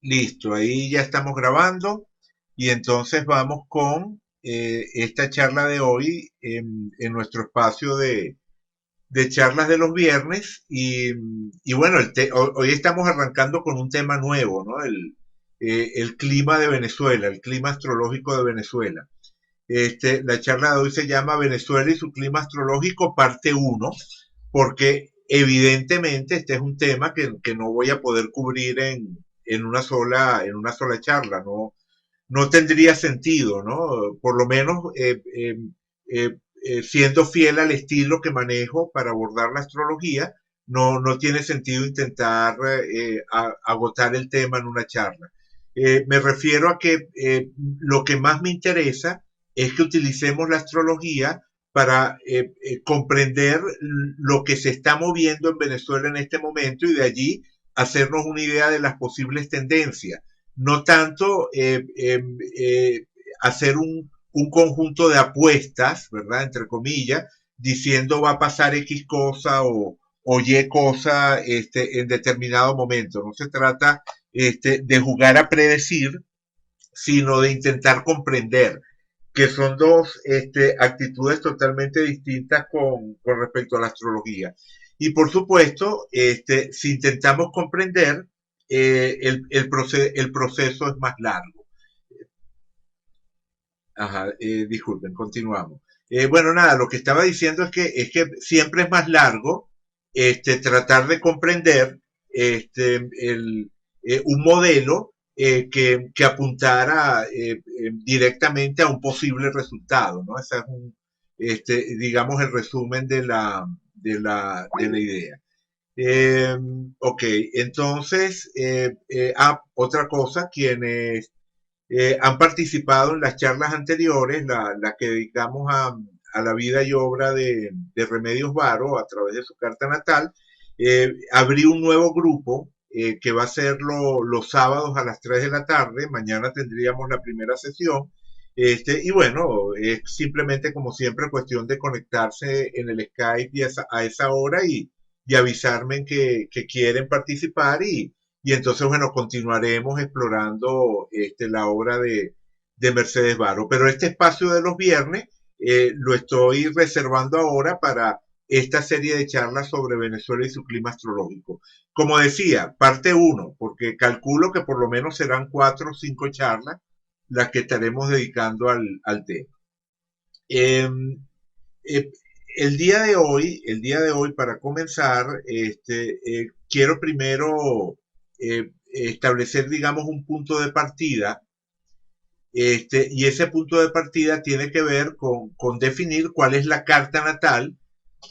Listo, ahí ya estamos grabando y entonces vamos con esta charla de hoy en nuestro espacio de charlas de los viernes y bueno, hoy estamos arrancando con un tema nuevo, ¿no? El clima de Venezuela, el clima astrológico de Venezuela. La charla de hoy se llama Venezuela y su clima astrológico, parte uno, porque evidentemente este es un tema que no voy a poder cubrir en una sola charla, no tendría sentido, ¿no? Por lo menos siendo fiel al estilo que manejo para abordar la astrología, no tiene sentido intentar agotar el tema en una charla. Me refiero a que lo que más me interesa es que utilicemos la astrología para comprender lo que se está moviendo en Venezuela en este momento y de allí hacernos una idea de las posibles tendencias. No tanto hacer un conjunto de apuestas, ¿verdad? Entre comillas, diciendo va a pasar X cosa o Y cosa en determinado momento. No se trata de jugar a predecir, sino de intentar comprender, que son dos actitudes totalmente distintas con respecto a la astrología. Y por supuesto, si intentamos comprender, el proceso es más largo. Ajá, disculpen, continuamos. Bueno, nada, lo que estaba diciendo es que siempre es más largo tratar de comprender un modelo que apuntara directamente a un posible resultado, ¿no? Ese es digamos, el resumen de la idea. Eh, ok, entonces, otra cosa, quienes han participado en las charlas anteriores, las que dedicamos a la vida y obra de Remedios Varo a través de su carta natal. Abrí un nuevo grupo que va a ser los sábados a las 3 de la tarde. Mañana tendríamos la primera sesión. Y bueno, es simplemente como siempre cuestión de conectarse en el Skype a esa hora y avisarme que quieren participar y entonces, bueno, continuaremos explorando la obra de Mercedes Varo. Pero este espacio de los viernes lo estoy reservando ahora para esta serie de charlas sobre Venezuela y su clima astrológico. Como decía, parte uno, porque calculo que por lo menos serán 4 o 5 charlas las que estaremos dedicando al tema. Eh, eh, el día de hoy, para comenzar, quiero primero establecer, digamos, un punto de partida, y ese punto de partida tiene que ver con definir cuál es la carta natal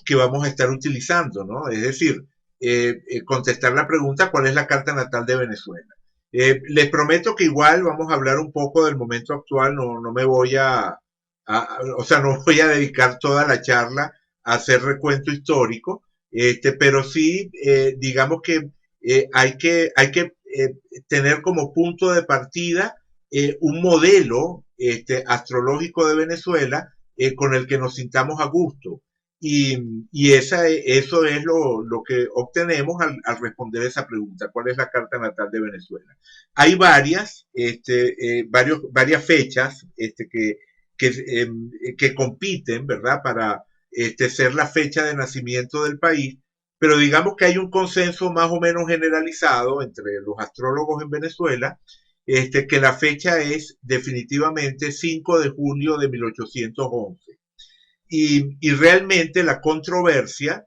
que vamos a estar utilizando, ¿no? Es decir, contestar la pregunta, ¿cuál es la carta natal de Venezuela? Les prometo que igual vamos a hablar un poco del momento actual, no me voy o sea, no voy a dedicar toda la charla a hacer recuento histórico, pero sí, digamos que hay que tener como punto de partida un modelo astrológico de Venezuela con el que nos sintamos a gusto. Eso es lo que obtenemos al responder esa pregunta, ¿cuál es la carta natal de Venezuela? Hay varias fechas que compiten, ¿verdad? Para ser la fecha de nacimiento del país, pero digamos que hay un consenso más o menos generalizado entre los astrólogos en Venezuela, que la fecha es definitivamente 5 de julio de 1811. Y realmente la controversia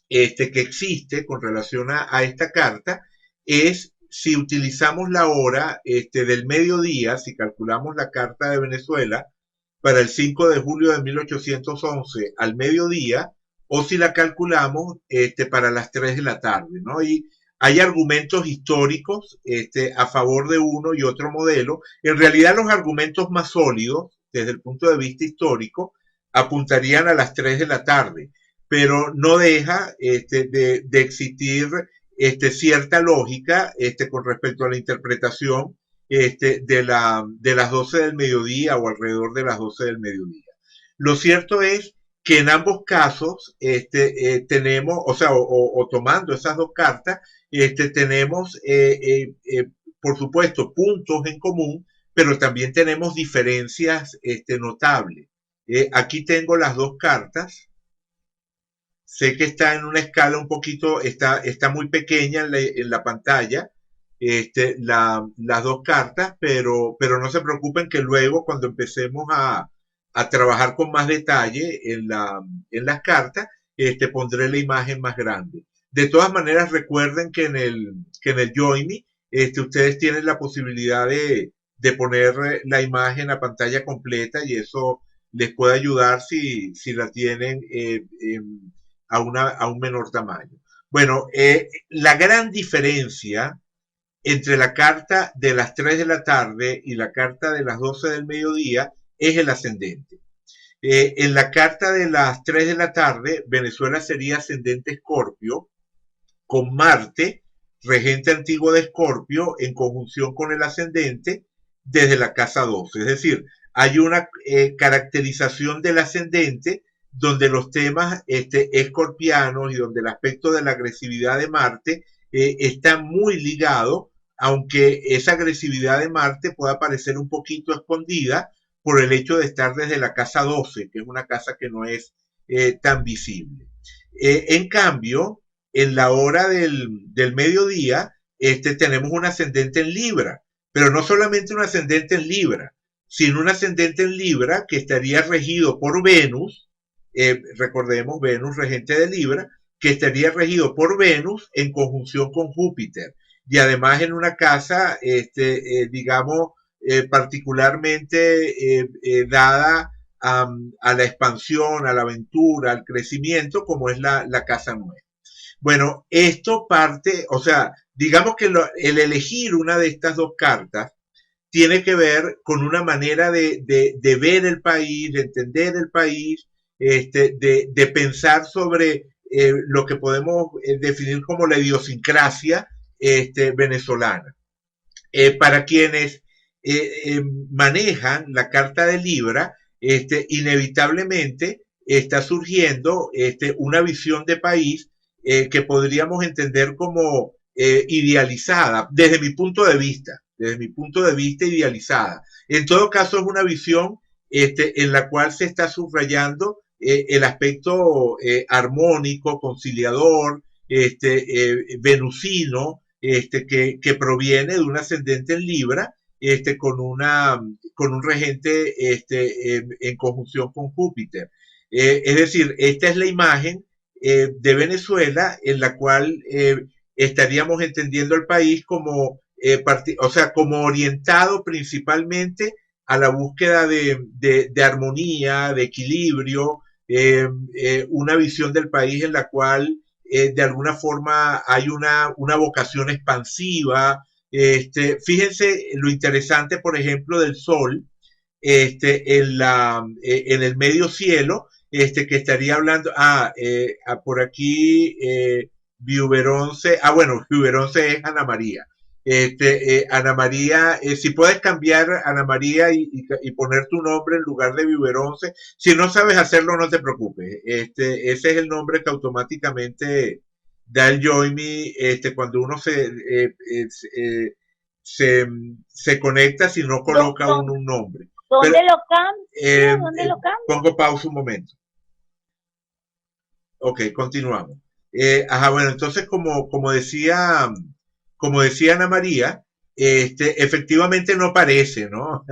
que existe con relación a esta carta es si utilizamos la hora del mediodía, si calculamos la carta de Venezuela para el 5 de julio de 1811 al mediodía, o si la calculamos para las 3 de la tarde, ¿no? Y hay argumentos históricos a favor de uno y otro modelo. En realidad los argumentos más sólidos desde el punto de vista histórico apuntarían a las 3 de la tarde, pero no deja de existir cierta lógica con respecto a la interpretación de las 12 del mediodía o alrededor de las 12 del mediodía. Lo cierto es que en ambos casos tenemos, o sea, o tomando esas dos cartas, tenemos por supuesto, puntos en común, pero también tenemos diferencias notables. Aquí tengo las dos cartas. Sé que está en una escala un poquito, está muy pequeña en la pantalla, las dos cartas, pero no se preocupen que luego cuando empecemos a trabajar con más detalle en las cartas, pondré la imagen más grande. De todas maneras, recuerden que en el Join Me, ustedes tienen la posibilidad de poner la imagen a pantalla completa y eso les puede ayudar si la tienen a un menor tamaño. Bueno, la gran diferencia entre la carta de las 3 de la tarde y la carta de las 12 del mediodía es el ascendente. En la carta de las 3 de la tarde, Venezuela sería ascendente Escorpio, con Marte, regente antiguo de Escorpio, en conjunción con el ascendente desde la casa 12. Es decir, hay una caracterización del ascendente donde los temas escorpianos y donde el aspecto de la agresividad de Marte está muy ligado, aunque esa agresividad de Marte pueda parecer un poquito escondida por el hecho de estar desde la casa 12, que es una casa que no es tan visible. En cambio, en la hora del mediodía, tenemos un ascendente en Libra, pero no solamente un ascendente en Libra, sino un ascendente en Libra que estaría regido por Venus, recordemos, Venus regente de Libra, que estaría regido por Venus en conjunción con Júpiter, y además en una casa, digamos, particularmente dada a la expansión, a la aventura, al crecimiento, como es la casa 9. Bueno, esto parte, o sea, digamos que el elegir una de estas dos cartas tiene que ver con una manera de ver el país, de entender el país, de pensar sobre lo que podemos definir como la idiosincrasia venezolana. Para quienes manejan la carta de Libra, inevitablemente está surgiendo una visión de país que podríamos entender como idealizada, desde mi punto de vista idealizada. En todo caso es una visión en la cual se está subrayando el aspecto armónico, conciliador, venusino, que proviene de un ascendente en Libra, con un regente en conjunción con Júpiter. Es decir, esta es la imagen de Venezuela en la cual estaríamos entendiendo el país como, o sea, como orientado principalmente a la búsqueda de armonía, de equilibrio, una visión del país en la cual de alguna forma hay una vocación expansiva. Fíjense lo interesante, por ejemplo, del Sol en el medio cielo, que estaría hablando, por aquí, Viuberonce, bueno, Viuberonce es Ana María. Ana María, si puedes cambiar Ana María y poner tu nombre en lugar de Viuberonce, si no sabes hacerlo, no te preocupes. Ese es el nombre que automáticamente da el Join Me cuando uno se conecta si no coloca uno un nombre. ¿Dónde lo cambio? ¿Dónde lo cambio? Pongo pausa un momento. Ok, continuamos. Bueno, entonces como decía Ana María, efectivamente no parece, ¿no?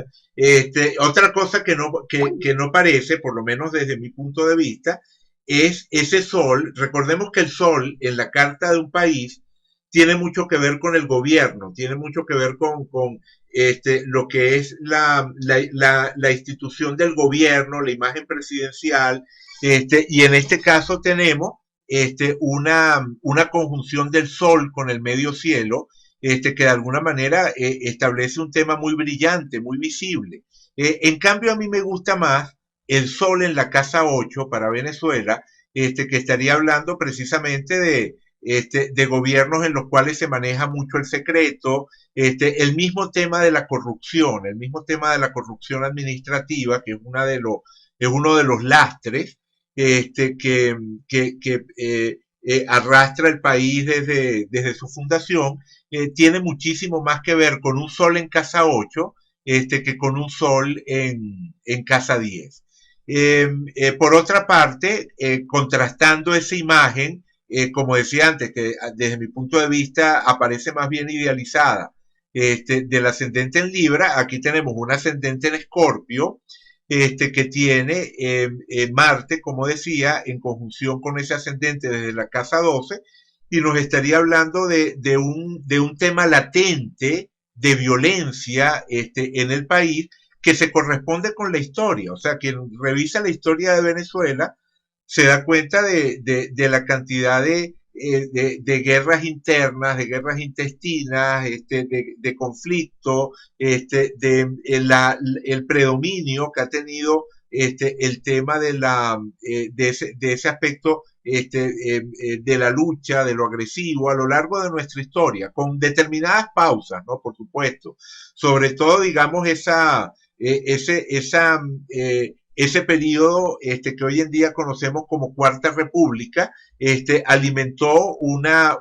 Otra cosa que no parece, por lo menos desde mi punto de vista, es ese sol. Recordemos que el sol en la carta de un país tiene mucho que ver con el gobierno, tiene mucho que ver con lo que es la institución del gobierno, la imagen presidencial, y en este caso tenemos una conjunción del sol con el medio cielo, que de alguna manera establece un tema muy brillante, muy visible. En cambio, a mí me gusta más el sol en la casa 8 para Venezuela, que estaría hablando precisamente de gobiernos en los cuales se maneja mucho el secreto, el mismo tema de la corrupción, el mismo tema de la corrupción administrativa, que es uno de los lastres, que arrastra el país desde su fundación, tiene muchísimo más que ver con un sol en casa 8 que con un sol en casa 10. Por otra parte, contrastando esa imagen, como decía antes, que desde mi punto de vista aparece más bien idealizada, del ascendente en Libra, aquí tenemos un ascendente en Escorpio, que tiene Marte, como decía, en conjunción con ese ascendente desde la casa 12, y nos estaría hablando de un tema latente de violencia en el país que se corresponde con la historia. O sea, quien revisa la historia de Venezuela se da cuenta de la cantidad de guerras internas, de guerras intestinas, de conflicto, el predominio que ha tenido el tema de ese aspecto de la lucha, de lo agresivo a lo largo de nuestra historia, con determinadas pausas, ¿no? Por supuesto. Sobre todo, digamos, ese periodo que hoy en día conocemos como Cuarta República, alimentó una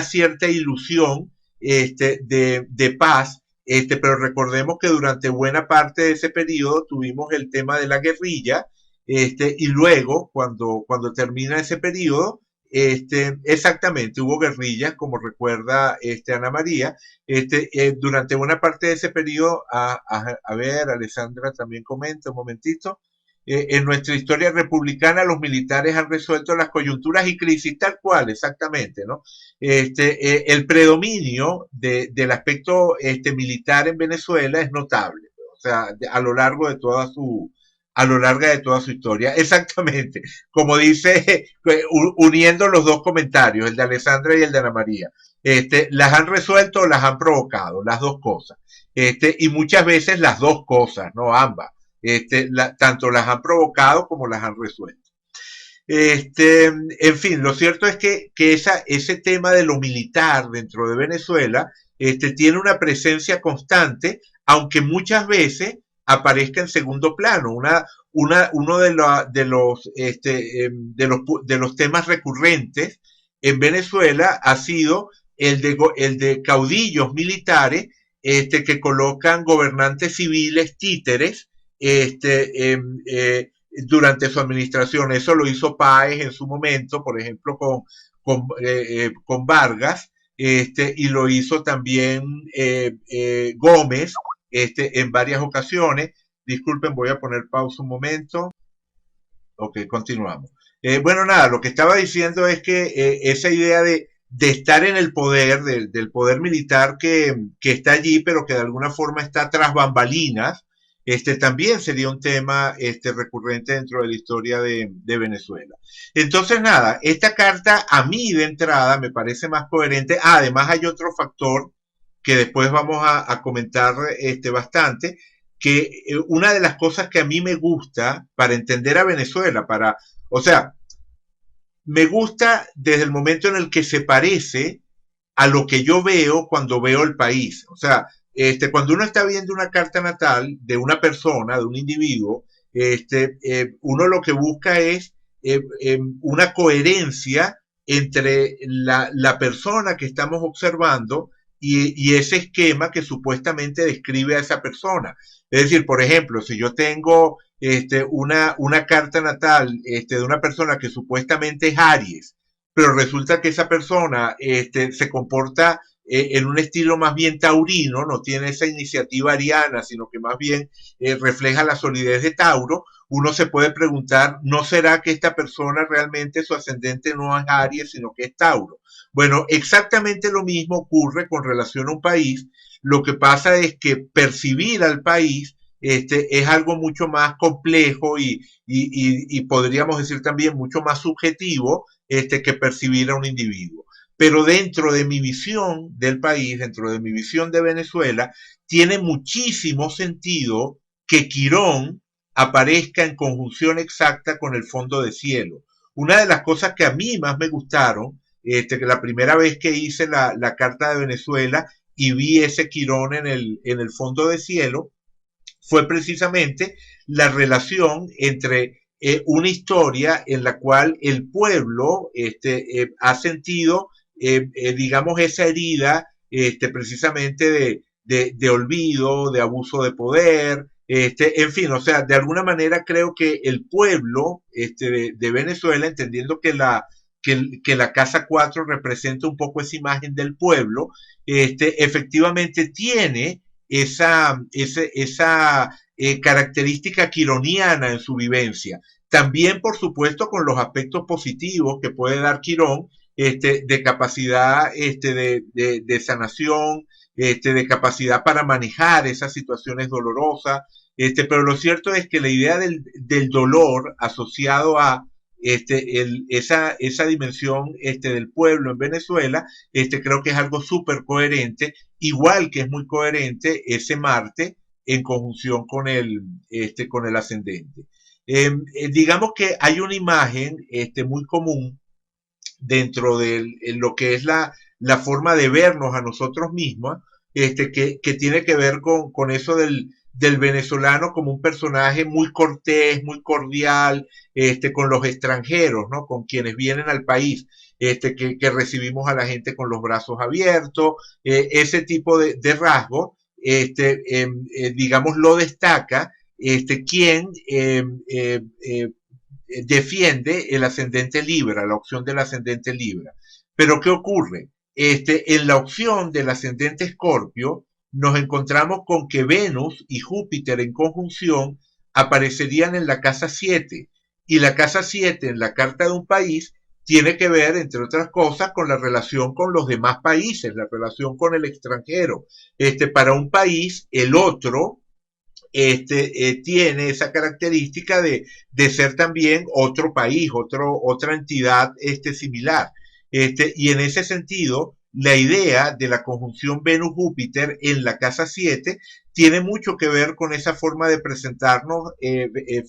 cierta ilusión de paz, pero recordemos que durante buena parte de ese periodo tuvimos el tema de la guerrilla, y luego, cuando termina ese periodo, exactamente, hubo guerrillas, como recuerda Ana María, durante buena parte de ese periodo, a ver, Alessandra también comenta un momentito, en nuestra historia republicana los militares han resuelto las coyunturas y crisis tal cual, exactamente, ¿no? El predominio del aspecto militar en Venezuela es notable, o sea, a lo largo de toda su historia. Exactamente, como dice, uniendo los dos comentarios, el de Alessandra y el de Ana María. Las han resuelto o las han provocado, las dos cosas. Y muchas veces las dos cosas, no ambas. Tanto las han provocado como las han resuelto. En fin, lo cierto es que ese tema de lo militar dentro de Venezuela tiene una presencia constante, aunque muchas veces aparezca en segundo plano. Uno de los temas recurrentes en Venezuela ha sido el de caudillos militares que colocan gobernantes civiles títeres durante su administración. Eso lo hizo Páez en su momento, por ejemplo, con Vargas, y lo hizo también Gómez en varias ocasiones. Disculpen, voy a poner pausa un momento. Ok, continuamos. Bueno, nada, lo que estaba diciendo es que esa idea de estar en el poder, del poder militar que está allí, pero que de alguna forma está tras bambalinas, también sería un tema recurrente dentro de la historia de Venezuela. Entonces, nada, esta carta a mí de entrada me parece más coherente. Además, hay otro factor que después vamos a comentar bastante, que una de las cosas que a mí me gusta para entender a Venezuela, o sea, me gusta desde el momento en el que se parece a lo que yo veo cuando veo el país. O sea, cuando uno está viendo una carta natal de una persona, de un individuo, uno lo que busca es una coherencia entre la persona que estamos observando y ese esquema que supuestamente describe a esa persona. Es decir, por ejemplo, si yo tengo una carta natal de una persona que supuestamente es Aries, pero resulta que esa persona se comporta en un estilo más bien taurino, no tiene esa iniciativa ariana, sino que más bien refleja la solidez de Tauro, uno se puede preguntar, ¿no será que esta persona realmente su ascendente no es Aries, sino que es Tauro? Bueno, exactamente lo mismo ocurre con relación a un país. Lo que pasa es que percibir al país es algo mucho más complejo y podríamos decir también mucho más subjetivo que percibir a un individuo. Pero dentro de mi visión del país, dentro de mi visión de Venezuela, tiene muchísimo sentido que Quirón aparezca en conjunción exacta con el fondo de cielo. Una de las cosas que a mí más me gustaron, que la primera vez que hice la Carta de Venezuela y vi ese Quirón en el fondo de cielo, fue precisamente la relación entre una historia en la cual el pueblo ha sentido, digamos, esa herida precisamente de olvido, de abuso de poder, en fin, o sea, de alguna manera creo que el pueblo de Venezuela, entendiendo que la Casa 4 representa un poco esa imagen del pueblo, efectivamente tiene esa característica quironiana en su vivencia. También, por supuesto, con los aspectos positivos que puede dar Quirón, de capacidad de sanación, de capacidad para manejar esas situaciones dolorosas, pero lo cierto es que la idea del dolor asociado a esa dimensión del pueblo en Venezuela, creo que es algo súper coherente, igual que es muy coherente ese Marte en conjunción con el ascendente. Digamos que hay una imagen muy común dentro de lo que es la forma de vernos a nosotros mismos, que tiene que ver con eso del venezolano como un personaje muy cortés, muy cordial, con los extranjeros, ¿no? Con quienes vienen al país, que recibimos a la gente con los brazos abiertos, ese tipo de rasgo, digamos, lo destaca quien defiende el ascendente Libra, la opción del ascendente Libra. Pero ¿qué ocurre? En la opción del ascendente Escorpio nos encontramos con que Venus y Júpiter en conjunción aparecerían en la casa 7 y la casa 7 en la carta de un país tiene que ver, entre otras cosas, con la relación con los demás países, la relación con el extranjero. Para un país, el otro tiene esa característica de ser también otro país, otra entidad similar. Y en ese sentido, la idea de la conjunción Venus-Júpiter en la casa 7 tiene mucho que ver con esa forma de presentarnos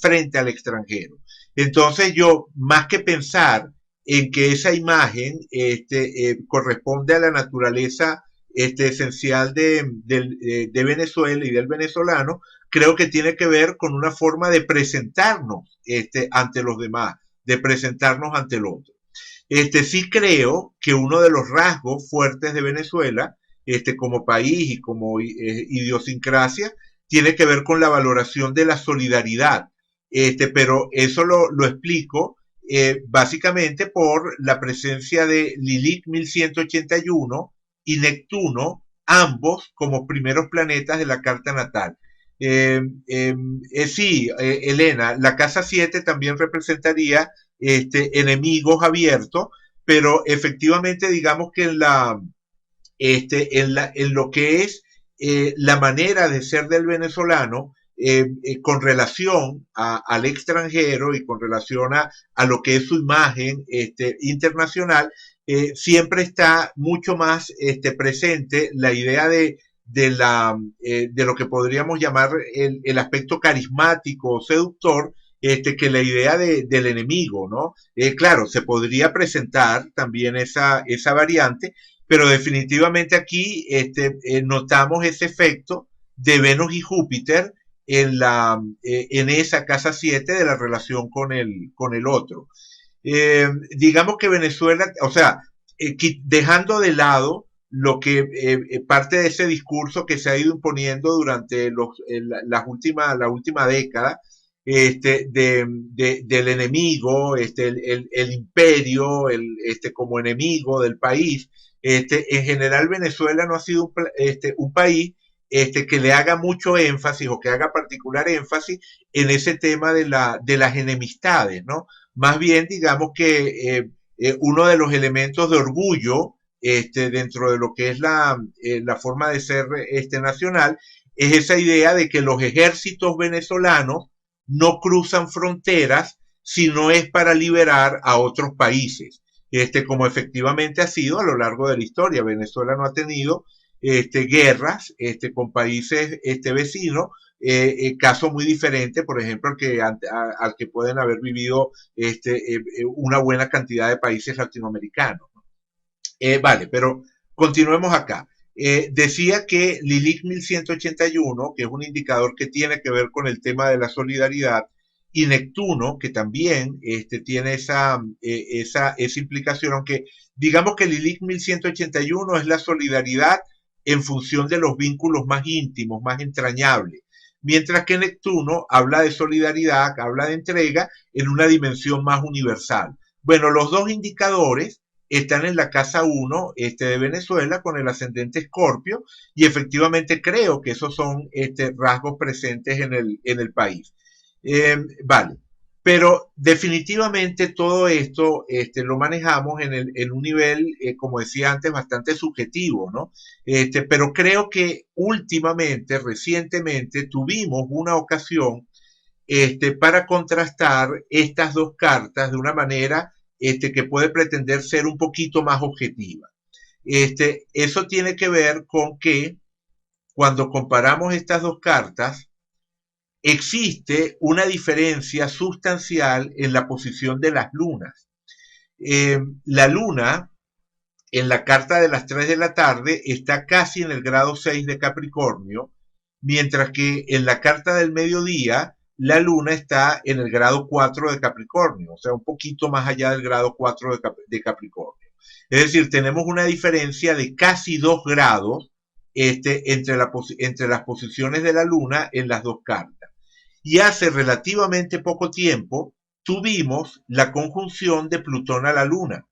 frente al extranjero. Entonces yo, más que pensar en que esa imagen corresponde a la naturaleza esencial de Venezuela y del venezolano, creo que tiene que ver con una forma de presentarnos ante los demás, de presentarnos ante el otro. Sí creo que uno de los rasgos fuertes de Venezuela, como país y como idiosincrasia, tiene que ver con la valoración de la solidaridad. Pero eso lo explico básicamente por la presencia de Lilith 1181 y Neptuno, ambos como primeros planetas de la carta natal. Sí, Elena, la casa 7 también representaría enemigos abiertos, pero efectivamente digamos que en lo que es la manera de ser del venezolano, con relación al extranjero y con relación a lo que es su imagen internacional, siempre está mucho más presente la idea de lo que podríamos llamar el aspecto carismático o seductor, que la idea del enemigo, ¿no? Claro, se podría presentar también esa variante, pero definitivamente aquí notamos ese efecto de Venus y Júpiter en esa casa 7 de la relación con el otro. Digamos que Venezuela, o sea, dejando de lado lo que parte de ese discurso que se ha ido imponiendo durante la última década, del enemigo, el imperio, como enemigo del país. En general Venezuela no ha sido un país que le haga mucho énfasis o que haga particular énfasis en ese tema de las enemistades, ¿no? Más bien, digamos que uno de los elementos de orgullo dentro de lo que es la forma de ser nacional es esa idea de que los ejércitos venezolanos no cruzan fronteras si no es para liberar a otros países, como efectivamente ha sido a lo largo de la historia. Venezuela no ha tenido guerras con países vecinos, caso muy diferente, por ejemplo, al que pueden haber vivido una buena cantidad de países latinoamericanos. Vale, pero continuemos acá. Decía que Lilith 1181, que es un indicador que tiene que ver con el tema de la solidaridad, y Neptuno, que también tiene esa implicación, aunque digamos que Lilith 1181 es la solidaridad en función de los vínculos más íntimos, más entrañables, mientras que Neptuno habla de solidaridad, habla de entrega en una dimensión más universal. Bueno, los dos indicadores están en la casa 1 de Venezuela con el ascendente Escorpio, y efectivamente creo que esos son rasgos presentes en el país. Vale, pero definitivamente todo esto lo manejamos en un nivel, como decía antes, bastante subjetivo, ¿no? Pero creo que últimamente, recientemente, tuvimos una ocasión para contrastar estas dos cartas de una manera que puede pretender ser un poquito más objetiva. Eso tiene que ver con que cuando comparamos estas dos cartas, existe una diferencia sustancial en la posición de las lunas. La luna en la carta de las 3 de la tarde está casi en el grado 6 de Capricornio, mientras que en la carta del mediodía la luna está en el grado 4 de Capricornio, o sea, un poquito más allá del grado 4 de Capricornio. Es decir, tenemos una diferencia de casi 2 grados entre las posiciones de la luna en las dos cartas. Y hace relativamente poco tiempo tuvimos la conjunción de Plutón a la Luna.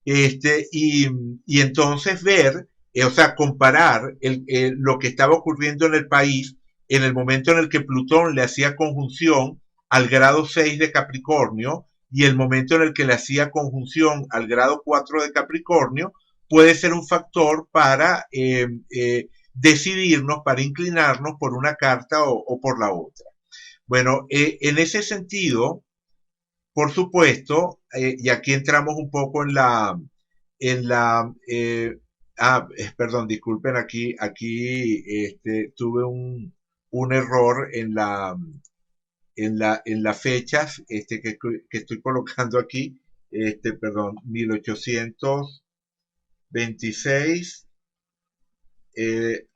Y entonces ver, o sea, comparar lo que estaba ocurriendo en el país en el momento en el que Plutón le hacía conjunción al grado 6 de Capricornio y el momento en el que le hacía conjunción al grado 4 de Capricornio, puede ser un factor para decidirnos, para inclinarnos por una carta o por la otra. Bueno, en ese sentido, por supuesto, y aquí entramos un poco en la, perdón, disculpen, aquí tuve un error en las fechas que estoy colocando aquí, perdón, 1826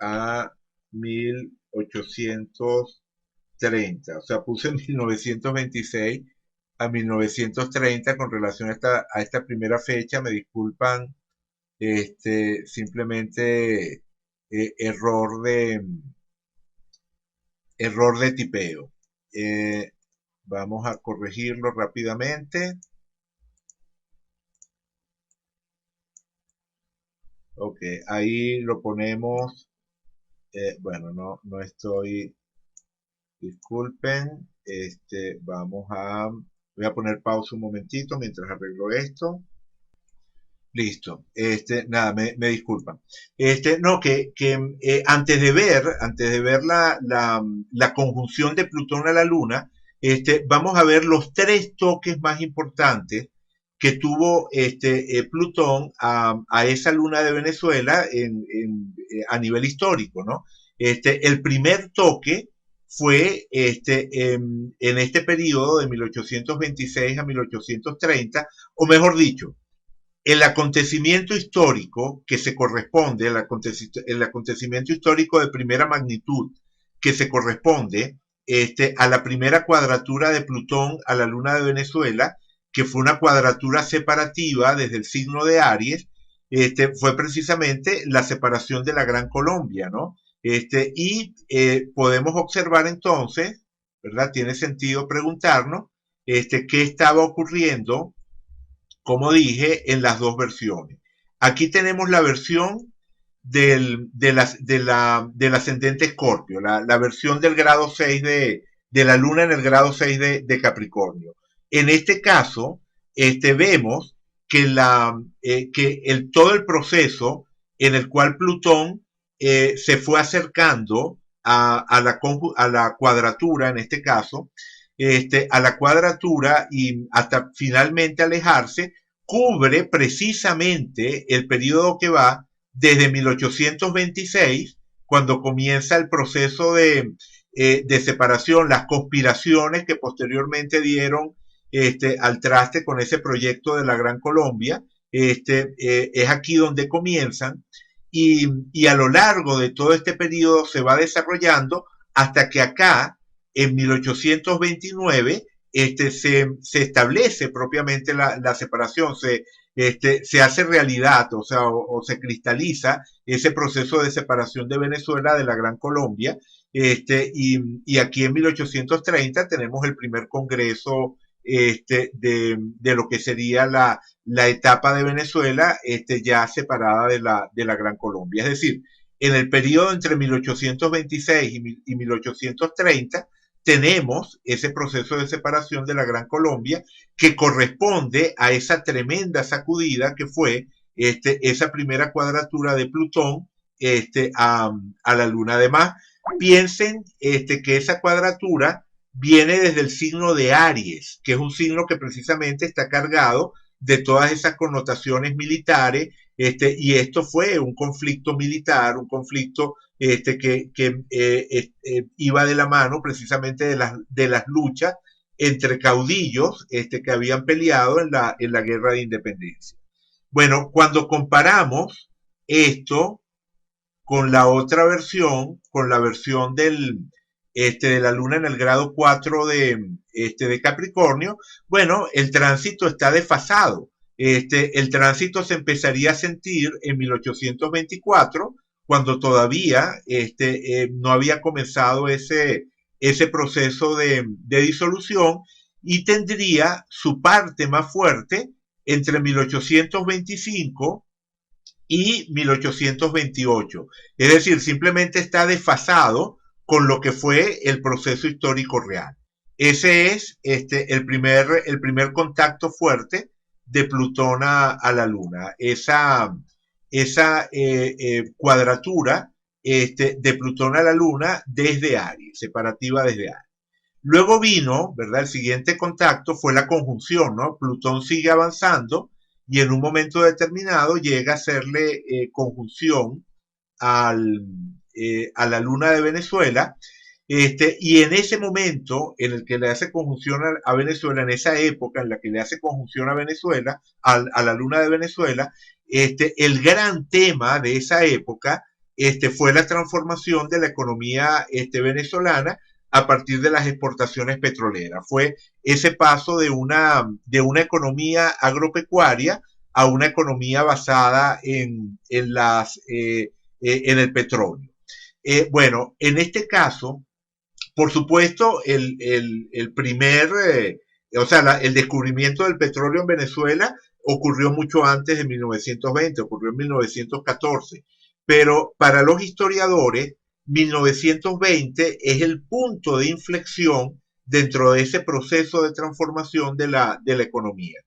a 1830, o sea, puse 1926 a 1930 con relación a esta primera fecha. Me disculpan, simplemente error de tipeo. Vamos a corregirlo rápidamente. Ok, ahí lo ponemos. Bueno, no estoy. Disculpen. Voy a poner pausa un momentito mientras arreglo esto. Listo. Nada, me disculpan. No, antes de ver la conjunción de Plutón a la Luna, vamos a ver los 3 toques más importantes que tuvo Plutón a esa luna de Venezuela a nivel histórico, ¿no? El primer toque fue en este periodo de 1826 a 1830, o mejor dicho, el acontecimiento histórico que se corresponde, el acontecimiento histórico de primera magnitud que se corresponde a la primera cuadratura de Plutón a la luna de Venezuela, que fue una cuadratura separativa desde el signo de Aries, fue precisamente la separación de la Gran Colombia, ¿no? Podemos observar entonces, ¿verdad? Tiene sentido preguntarnos qué estaba ocurriendo, como dije, en las dos versiones. Aquí tenemos la versión del ascendente Escorpio, la versión del grado 6 de la luna en el grado 6 de Capricornio. En este caso, vemos que, todo el proceso en el cual Plutón se fue acercando a la cuadratura, en este caso, a la cuadratura y hasta finalmente alejarse, cubre precisamente el periodo que va desde 1826, cuando comienza el proceso de separación, las conspiraciones que posteriormente dieron al traste con ese proyecto de la Gran Colombia. Es aquí donde comienzan y a lo largo de todo este periodo se va desarrollando hasta que acá, en 1829, se establece propiamente la separación, se hace realidad, o sea, o se cristaliza ese proceso de separación de Venezuela de la Gran Colombia. Y aquí en 1830 tenemos el primer congreso de lo que sería la etapa de Venezuela ya separada de la Gran Colombia. Es decir, en el periodo entre 1826 y 1830 tenemos ese proceso de separación de la Gran Colombia que corresponde a esa tremenda sacudida que fue esa primera cuadratura de Plutón a la Luna. Además, piensen que esa cuadratura viene desde el signo de Aries, que es un signo que precisamente está cargado de todas esas connotaciones militares, y esto fue un conflicto militar, un conflicto que iba de la mano precisamente de las luchas entre caudillos que habían peleado en la guerra de independencia. Bueno, cuando comparamos esto con la otra versión, con la versión de la luna en el grado 4 de Capricornio, bueno, el tránsito está desfasado. El tránsito se empezaría a sentir en 1824, cuando todavía no había comenzado ese proceso de disolución, y tendría su parte más fuerte entre 1825 y 1828. Es decir, simplemente está desfasado con lo que fue el proceso histórico real. Ese es el primer contacto fuerte de Plutón a la Luna. Esa cuadratura de Plutón a la Luna desde Aries, separativa desde Aries. Luego vino, ¿verdad? El siguiente contacto fue la conjunción, ¿no? Plutón sigue avanzando y en un momento determinado llega a hacerle conjunción a la Luna de Venezuela. Y en ese momento en el que le hace conjunción a Venezuela, en esa época en la que le hace conjunción a Venezuela, a la Luna de Venezuela, el gran tema de esa época fue la transformación de la economía venezolana a partir de las exportaciones petroleras. Fue ese paso de una economía agropecuaria a una economía basada en el petróleo. Bueno, en este caso, por supuesto, el descubrimiento del petróleo en Venezuela ocurrió mucho antes de 1920, ocurrió en 1914, pero para los historiadores, 1920 es el punto de inflexión dentro de ese proceso de transformación de la economía.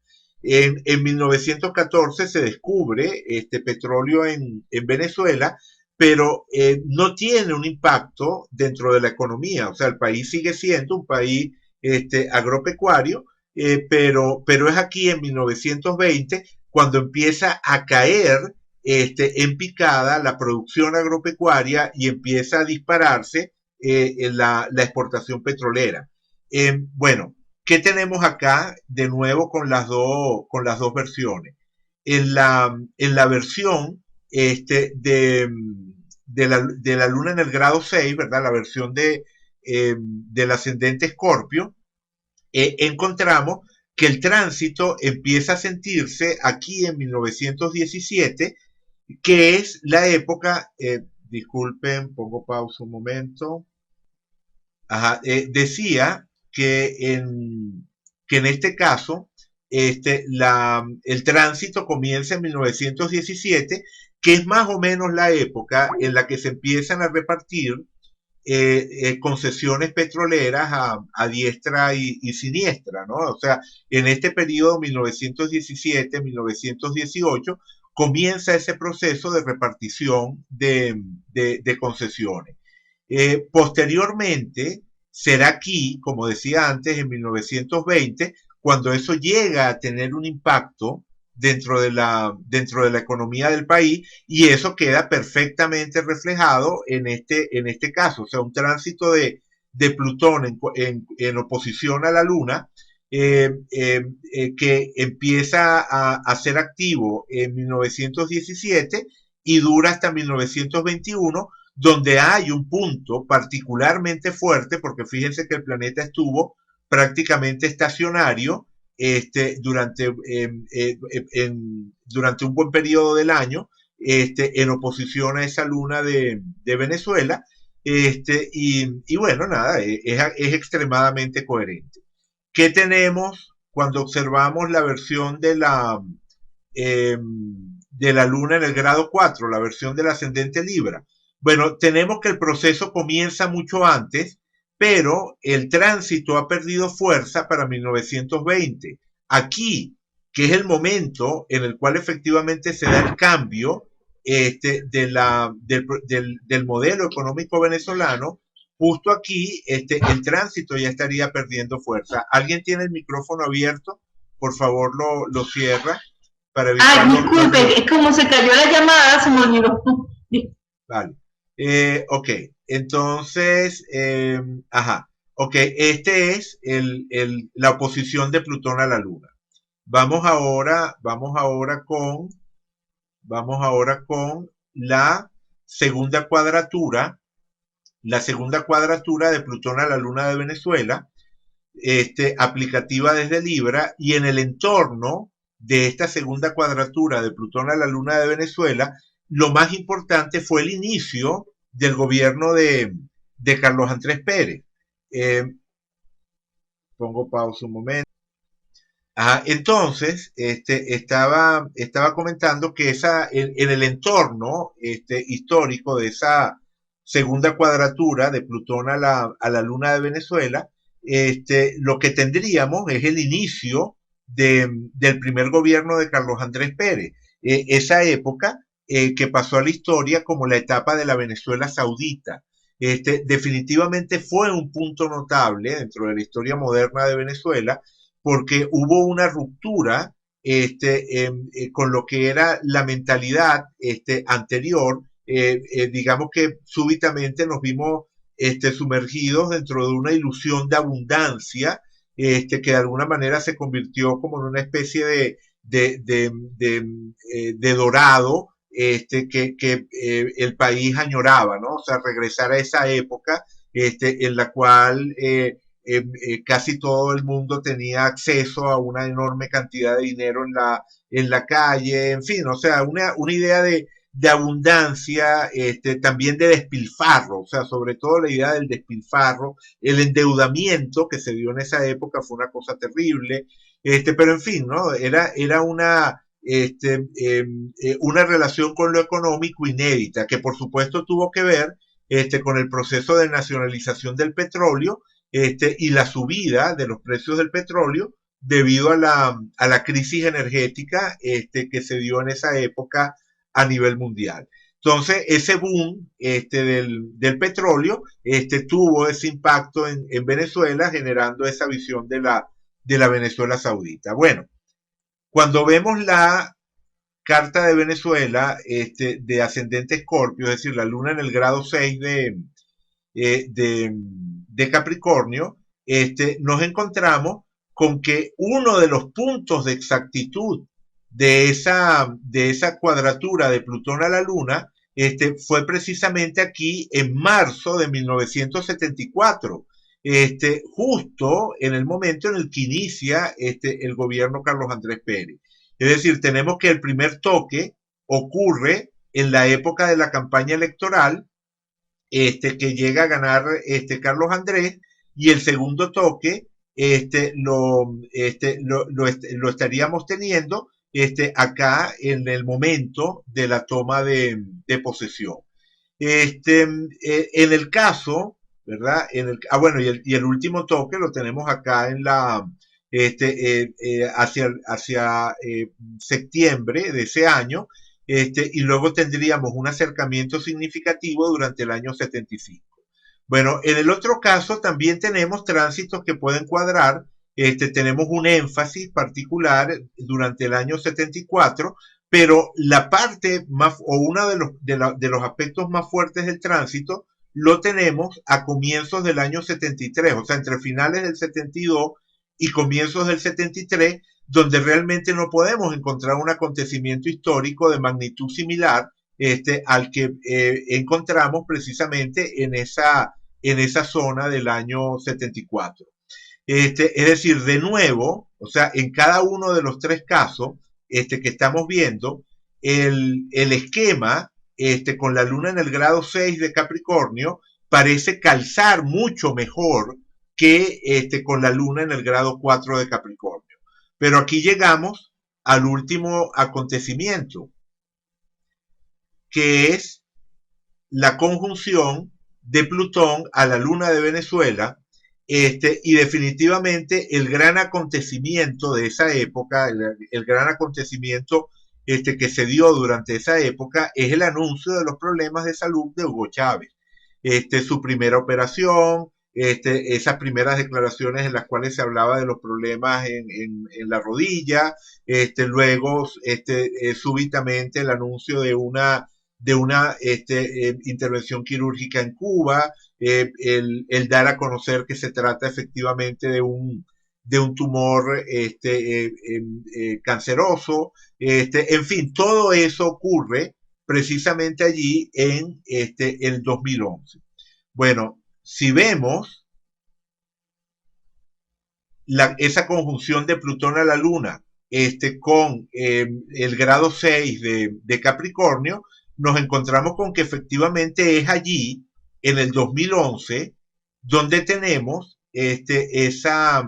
En 1914 se descubre este petróleo en Venezuela, pero no tiene un impacto dentro de la economía. O sea, el país sigue siendo un país agropecuario, pero es aquí en 1920 cuando empieza a caer en picada la producción agropecuaria y empieza a dispararse la exportación petrolera. Bueno, ¿qué tenemos acá de nuevo con las dos versiones? En la versión de la luna en el grado 6, ¿verdad? La versión del ascendente Escorpio, encontramos que el tránsito empieza a sentirse aquí en 1917, que es la época, disculpen, pongo pausa un momento. Ajá, decía que en este caso el tránsito comienza en 1917, que es más o menos la época en la que se empiezan a repartir concesiones petroleras a diestra y siniestra, ¿no? O sea, en este periodo 1917-1918 comienza ese proceso de repartición de concesiones. Posteriormente, será aquí, como decía antes, en 1920, cuando eso llega a tener un impacto dentro de la economía del país, y eso queda perfectamente reflejado en este caso. O sea, un tránsito de Plutón en oposición a la Luna, que empieza a ser activo en 1917 y dura hasta 1921, donde hay un punto particularmente fuerte, porque fíjense que el planeta estuvo prácticamente estacionario durante, durante un buen periodo del año, en oposición a esa luna de Venezuela. Y bueno, nada, es extremadamente coherente. ¿Qué tenemos cuando observamos la versión de la luna en el grado 4, la versión del ascendente Libra? Bueno, tenemos que el proceso comienza mucho antes, pero el tránsito ha perdido fuerza para 1920. Aquí, que es el momento en el cual efectivamente se da el cambio del modelo económico venezolano, justo aquí el tránsito ya estaría perdiendo fuerza. ¿Alguien tiene el micrófono abierto? Por favor, lo cierra para evitar. Ay, disculpe, es como se cayó la llamada, se me olvidó. Vale. Ok, entonces, ajá. Ok, este es la oposición de Plutón a la Luna. Vamos ahora con la segunda cuadratura de Plutón a la Luna de Venezuela, aplicativa desde Libra, y en el entorno de esta segunda cuadratura de Plutón a la Luna de Venezuela, lo más importante fue el inicio del gobierno de Carlos Andrés Pérez. Pongo pausa un momento. Entonces, estaba comentando que en el entorno histórico de esa segunda cuadratura de Plutón a la Luna de Venezuela, lo que tendríamos es el inicio del primer gobierno de Carlos Andrés Pérez. Esa época que pasó a la historia como la etapa de la Venezuela saudita. Definitivamente fue un punto notable dentro de la historia moderna de Venezuela, porque hubo una ruptura con lo que era la mentalidad anterior. Digamos que súbitamente nos vimos sumergidos dentro de una ilusión de abundancia, que de alguna manera se convirtió como en una especie de dorado que el país añoraba, ¿no? O sea, regresar a esa época en la cual casi todo el mundo tenía acceso a una enorme cantidad de dinero en la calle, en fin, o sea, una idea de abundancia, también de despilfarro, o sea, sobre todo la idea del despilfarro, el endeudamiento que se dio en esa época fue una cosa terrible, pero en fin, ¿no? Era una relación con lo económico inédita, que por supuesto tuvo que ver con el proceso de nacionalización del petróleo, y la subida de los precios del petróleo debido a la crisis energética que se dio en esa época a nivel mundial. Entonces, ese boom del petróleo tuvo ese impacto en Venezuela, generando esa visión de la Venezuela saudita. Bueno, cuando vemos la carta de Venezuela de ascendente Escorpio, es decir, la luna en el grado 6 de Capricornio, nos encontramos con que uno de los puntos de exactitud de esa cuadratura de Plutón a la Luna fue precisamente aquí en marzo de 1974, justo en el momento en el que inicia el gobierno Carlos Andrés Pérez. Es decir, tenemos que el primer toque ocurre en la época de la campaña electoral, que llega a ganar Carlos Andrés, y el segundo toque lo estaríamos teniendo acá en el momento de la toma de posesión. En el caso, ¿verdad? Bueno, y el último toque lo tenemos acá en hacia septiembre de ese año, y luego tendríamos un acercamiento significativo durante el año 75. Bueno, en el otro caso también tenemos tránsitos que pueden cuadrar. Tenemos un énfasis particular durante el año 74, pero la parte más, o uno de los aspectos más fuertes del tránsito lo tenemos a comienzos del año 73, o sea, entre finales del 72 y comienzos del 73, donde realmente no podemos encontrar un acontecimiento histórico de magnitud similar al que encontramos precisamente en esa zona del año 74. Es decir, de nuevo, o sea, en cada uno de los tres casos que estamos viendo, el esquema con la luna en el grado 6 de Capricornio parece calzar mucho mejor que con la luna en el grado 4 de Capricornio. Pero aquí llegamos al último acontecimiento, que es la conjunción de Plutón a la luna de Venezuela, y definitivamente el gran acontecimiento de esa época, el gran acontecimiento que se dio durante esa época es el anuncio de los problemas de salud de Hugo Chávez. Su primera operación, esas primeras declaraciones en las cuales se hablaba de los problemas en la rodilla, luego súbitamente el anuncio de una intervención quirúrgica en Cuba, el dar a conocer que se trata efectivamente de un tumor canceroso, en fin, todo eso ocurre precisamente allí en el 2011. Bueno, si vemos esa conjunción de Plutón a la Luna con el grado 6 de Capricornio, nos encontramos con que efectivamente es allí, en el 2011, donde tenemos esa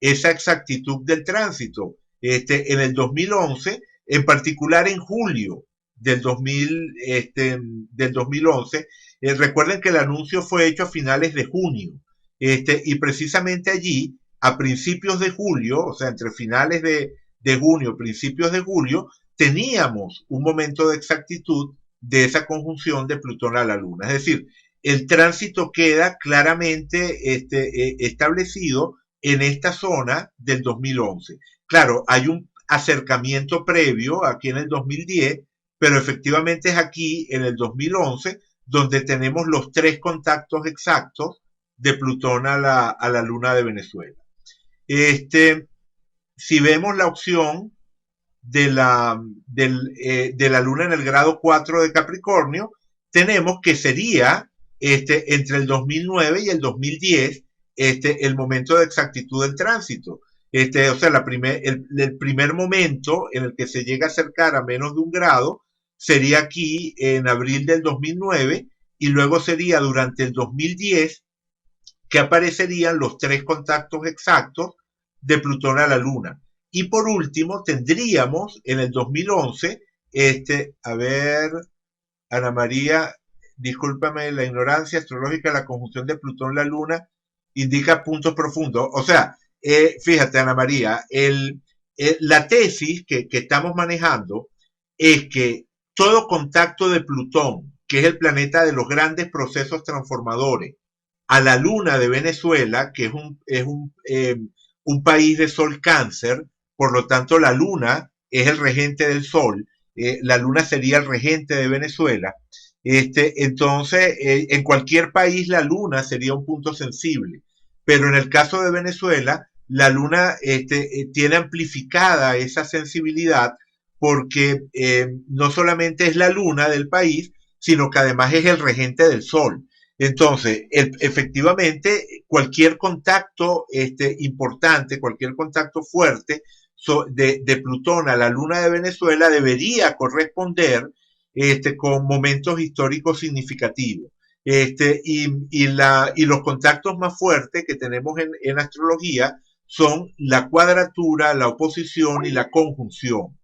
exactitud del tránsito. En el 2011, en particular en julio del 2011, recuerden que el anuncio fue hecho a finales de junio, y precisamente allí, a principios de julio, o sea, entre finales de junio, principios de julio, teníamos un momento de exactitud de esa conjunción de Plutón a la Luna. Es decir, el tránsito queda claramente establecido en esta zona del 2011. Claro, hay un acercamiento previo aquí en el 2010, pero efectivamente es aquí en el 2011 donde tenemos los tres contactos exactos de Plutón a la Luna de Venezuela. Si vemos la opción de la luna en el grado 4 de Capricornio, tenemos que sería entre el 2009 y el 2010 el momento de exactitud del tránsito. O sea, el primer momento en el que se llega a acercar a menos de un grado sería aquí en abril del 2009 y luego sería durante el 2010 que aparecerían los tres contactos exactos de Plutón a la Luna. Y por último, tendríamos en el 2011, a ver, Ana María, discúlpame la ignorancia astrológica, la conjunción de Plutón a la Luna indica puntos profundos. O sea, fíjate, Ana María, la tesis que estamos manejando es que todo contacto de Plutón, que es el planeta de los grandes procesos transformadores, a la luna de Venezuela, que es un país de sol cáncer, por lo tanto la luna es el regente del sol, la luna sería el regente de Venezuela. Entonces, en cualquier país la luna sería un punto sensible, pero en el caso de Venezuela, la luna tiene amplificada esa sensibilidad porque no solamente es la luna del país, sino que además es el regente del sol. Entonces, efectivamente, cualquier contacto importante, cualquier contacto fuerte de Plutón a la luna de Venezuela debería corresponder con momentos históricos significativos. Y los contactos más fuertes que tenemos en astrología son la cuadratura, la oposición y la conjunción.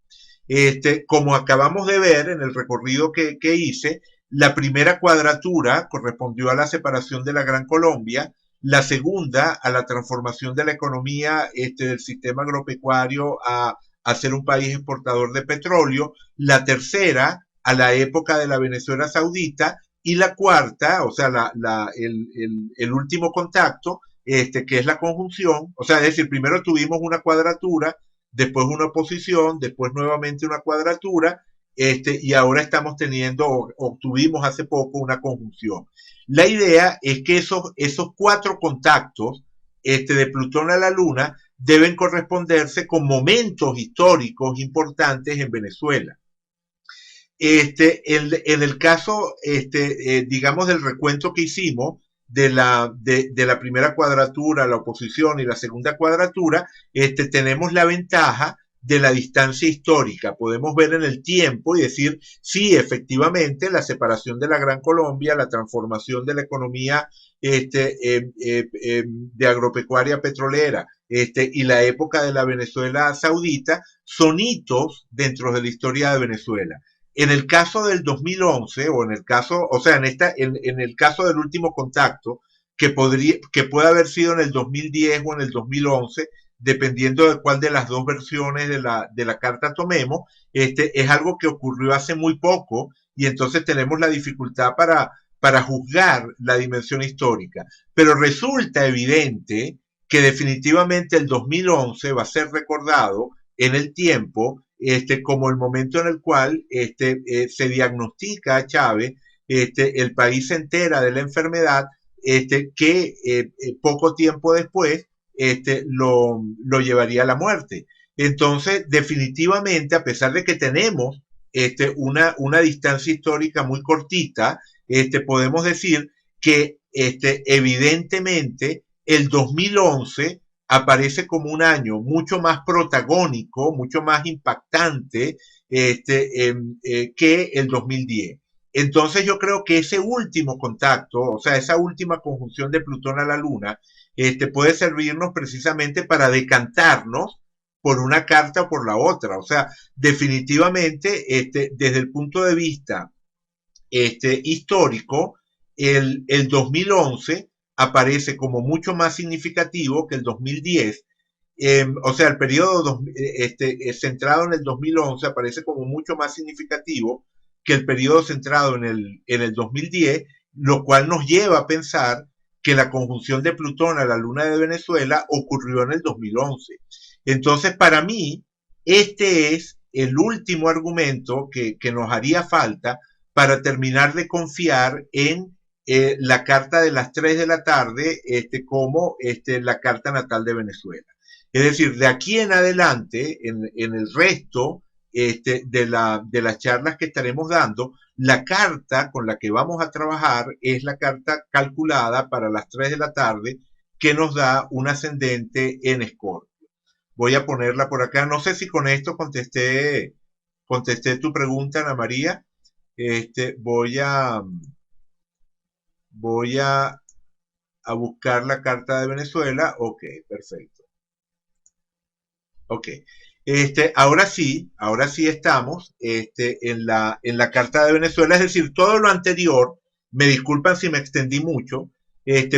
Como acabamos de ver en el recorrido que hice, la primera cuadratura correspondió a la separación de la Gran Colombia, la segunda a la transformación de la economía del sistema agropecuario a ser un país exportador de petróleo, la tercera a la época de la Venezuela Saudita y la cuarta, o sea, el último contacto, que es la conjunción, o sea, es decir, primero tuvimos una cuadratura, después una oposición, después nuevamente una cuadratura, y ahora estamos teniendo, obtuvimos hace poco una conjunción. La idea es que esos cuatro contactos de Plutón a la Luna deben corresponderse con momentos históricos importantes en Venezuela. En el caso, digamos, del recuento que hicimos, de la primera cuadratura, la oposición y la segunda cuadratura, tenemos la ventaja de la distancia histórica. Podemos ver en el tiempo y decir, sí, efectivamente, la separación de la Gran Colombia, la transformación de la economía de agropecuaria petrolera y la época de la Venezuela saudita son hitos dentro de la historia de Venezuela. En el caso del 2011, o en el caso, o sea, en el caso del último contacto, que puede haber sido en el 2010 o en el 2011, dependiendo de cuál de las dos versiones de la carta tomemos, es algo que ocurrió hace muy poco y entonces tenemos la dificultad para juzgar la dimensión histórica. Pero resulta evidente que definitivamente el 2011 va a ser recordado en el tiempo como el momento en el cual se diagnostica a Chávez, el país se entera de la enfermedad, que poco tiempo después lo llevaría a la muerte. Entonces, definitivamente, a pesar de que tenemos una distancia histórica muy cortita, podemos decir que evidentemente el 2011 aparece como un año mucho más protagónico, mucho más impactante que el 2010. Entonces yo creo que ese último contacto, o sea, esa última conjunción de Plutón a la Luna, puede servirnos precisamente para decantarnos por una carta o por la otra. O sea, definitivamente, desde el punto de vista histórico, el 2011 aparece como mucho más significativo que el 2010. O sea, el periodo centrado en el 2011 aparece como mucho más significativo que el periodo centrado en el 2010, lo cual nos lleva a pensar que la conjunción de Plutón a la luna de Venezuela ocurrió en el 2011. Entonces, para mí, este es el último argumento que nos haría falta para terminar de confiar en la carta de las 3 de la tarde como la carta natal de Venezuela. Es decir, de aquí en adelante, en el resto de las charlas que estaremos dando, la carta con la que vamos a trabajar es la carta calculada para las 3 de la tarde que nos da un ascendente en Escorpio. Voy a ponerla por acá. No sé si con esto contesté tu pregunta, Ana María. Voy a buscar la carta de Venezuela. Ok, perfecto. Ok. Ahora sí estamos en la carta de Venezuela, es decir, todo lo anterior, me disculpan si me extendí mucho,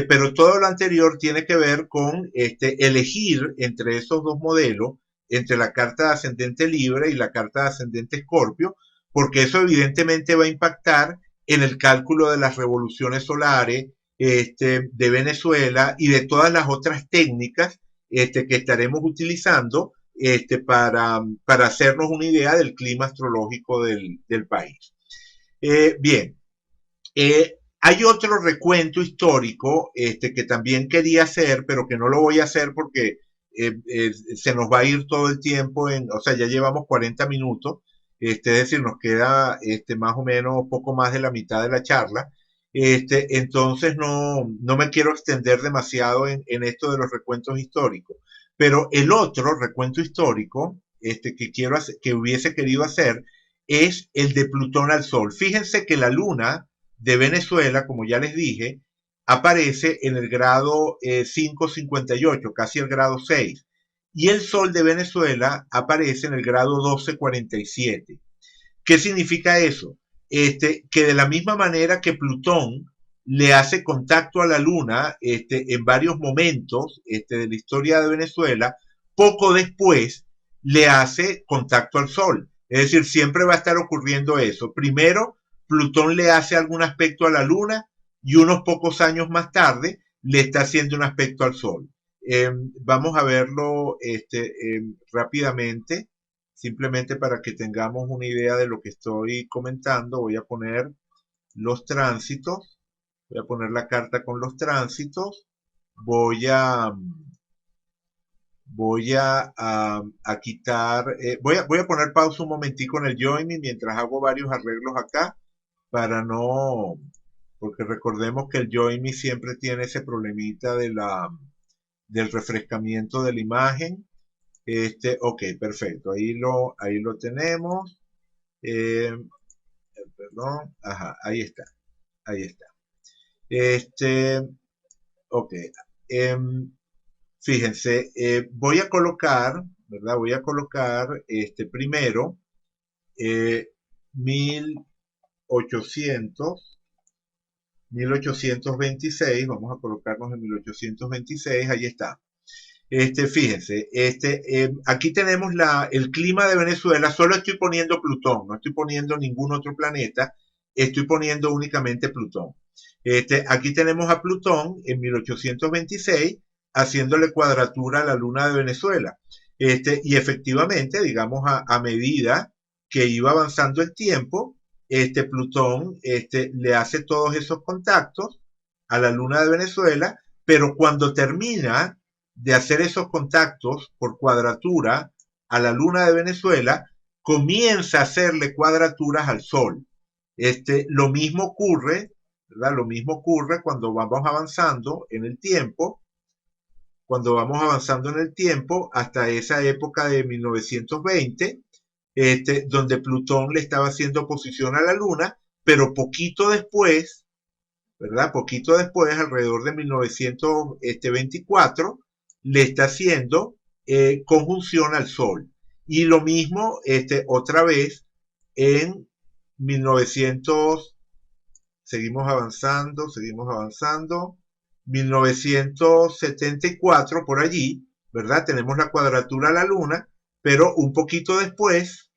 pero todo lo anterior tiene que ver con elegir entre esos dos modelos, entre la carta de ascendente libre y la carta de ascendente escorpio, porque eso evidentemente va a impactar en el cálculo de las revoluciones solares de Venezuela y de todas las otras técnicas que estaremos utilizando para hacernos una idea del clima astrológico del país. Bien, hay otro recuento histórico que también quería hacer, pero que no lo voy a hacer porque se nos va a ir todo el tiempo, o sea, ya llevamos 40 minutos, es decir, nos queda más o menos poco más de la mitad de la charla. Entonces no me quiero extender demasiado en esto de los recuentos históricos. Pero el otro recuento histórico que hubiese querido hacer es el de Plutón al Sol. Fíjense que la luna de Venezuela, como ya les dije, aparece en el grado 558, casi el grado 6. Y el Sol de Venezuela aparece en el grado 1247. ¿Qué significa eso? Que de la misma manera que Plutón le hace contacto a la Luna en varios momentos de la historia de Venezuela, poco después le hace contacto al Sol. Es decir, siempre va a estar ocurriendo eso. Primero, Plutón le hace algún aspecto a la Luna y unos pocos años más tarde le está haciendo un aspecto al Sol. Vamos a verlo rápidamente. Simplemente para que tengamos una idea de lo que estoy comentando, voy a poner los tránsitos, voy a poner la carta con los tránsitos, voy a quitar, voy a poner pausa un momentico en el joining mientras hago varios arreglos acá para no porque recordemos que el Join.me siempre tiene ese problemita del refrescamiento de la imagen. Ok, perfecto, ahí lo tenemos. Perdón, ajá, ahí está. Ok, fíjense, voy a colocar, ¿verdad? Voy a colocar primero 1826, vamos a colocarnos en 1826, ahí está. Fíjense, aquí tenemos el clima de Venezuela, solo estoy poniendo Plutón, no estoy poniendo ningún otro planeta, estoy poniendo únicamente Plutón. Aquí tenemos a Plutón en 1826 haciéndole cuadratura a la luna de Venezuela. Y efectivamente, digamos, a medida que iba avanzando el tiempo, Plutón le hace todos esos contactos a la luna de Venezuela, pero cuando termina de hacer esos contactos por cuadratura a la luna de Venezuela, comienza a hacerle cuadraturas al Sol. Lo mismo ocurre, ¿verdad? Lo mismo ocurre cuando vamos avanzando en el tiempo, hasta esa época de 1920, donde Plutón le estaba haciendo oposición a la Luna, pero poquito después, ¿verdad? Poquito después, alrededor de 1924, le está haciendo conjunción al Sol. Y lo mismo otra vez en 1900, seguimos avanzando, 1974 por allí, ¿verdad? Tenemos la cuadratura a la Luna, pero un poquito después,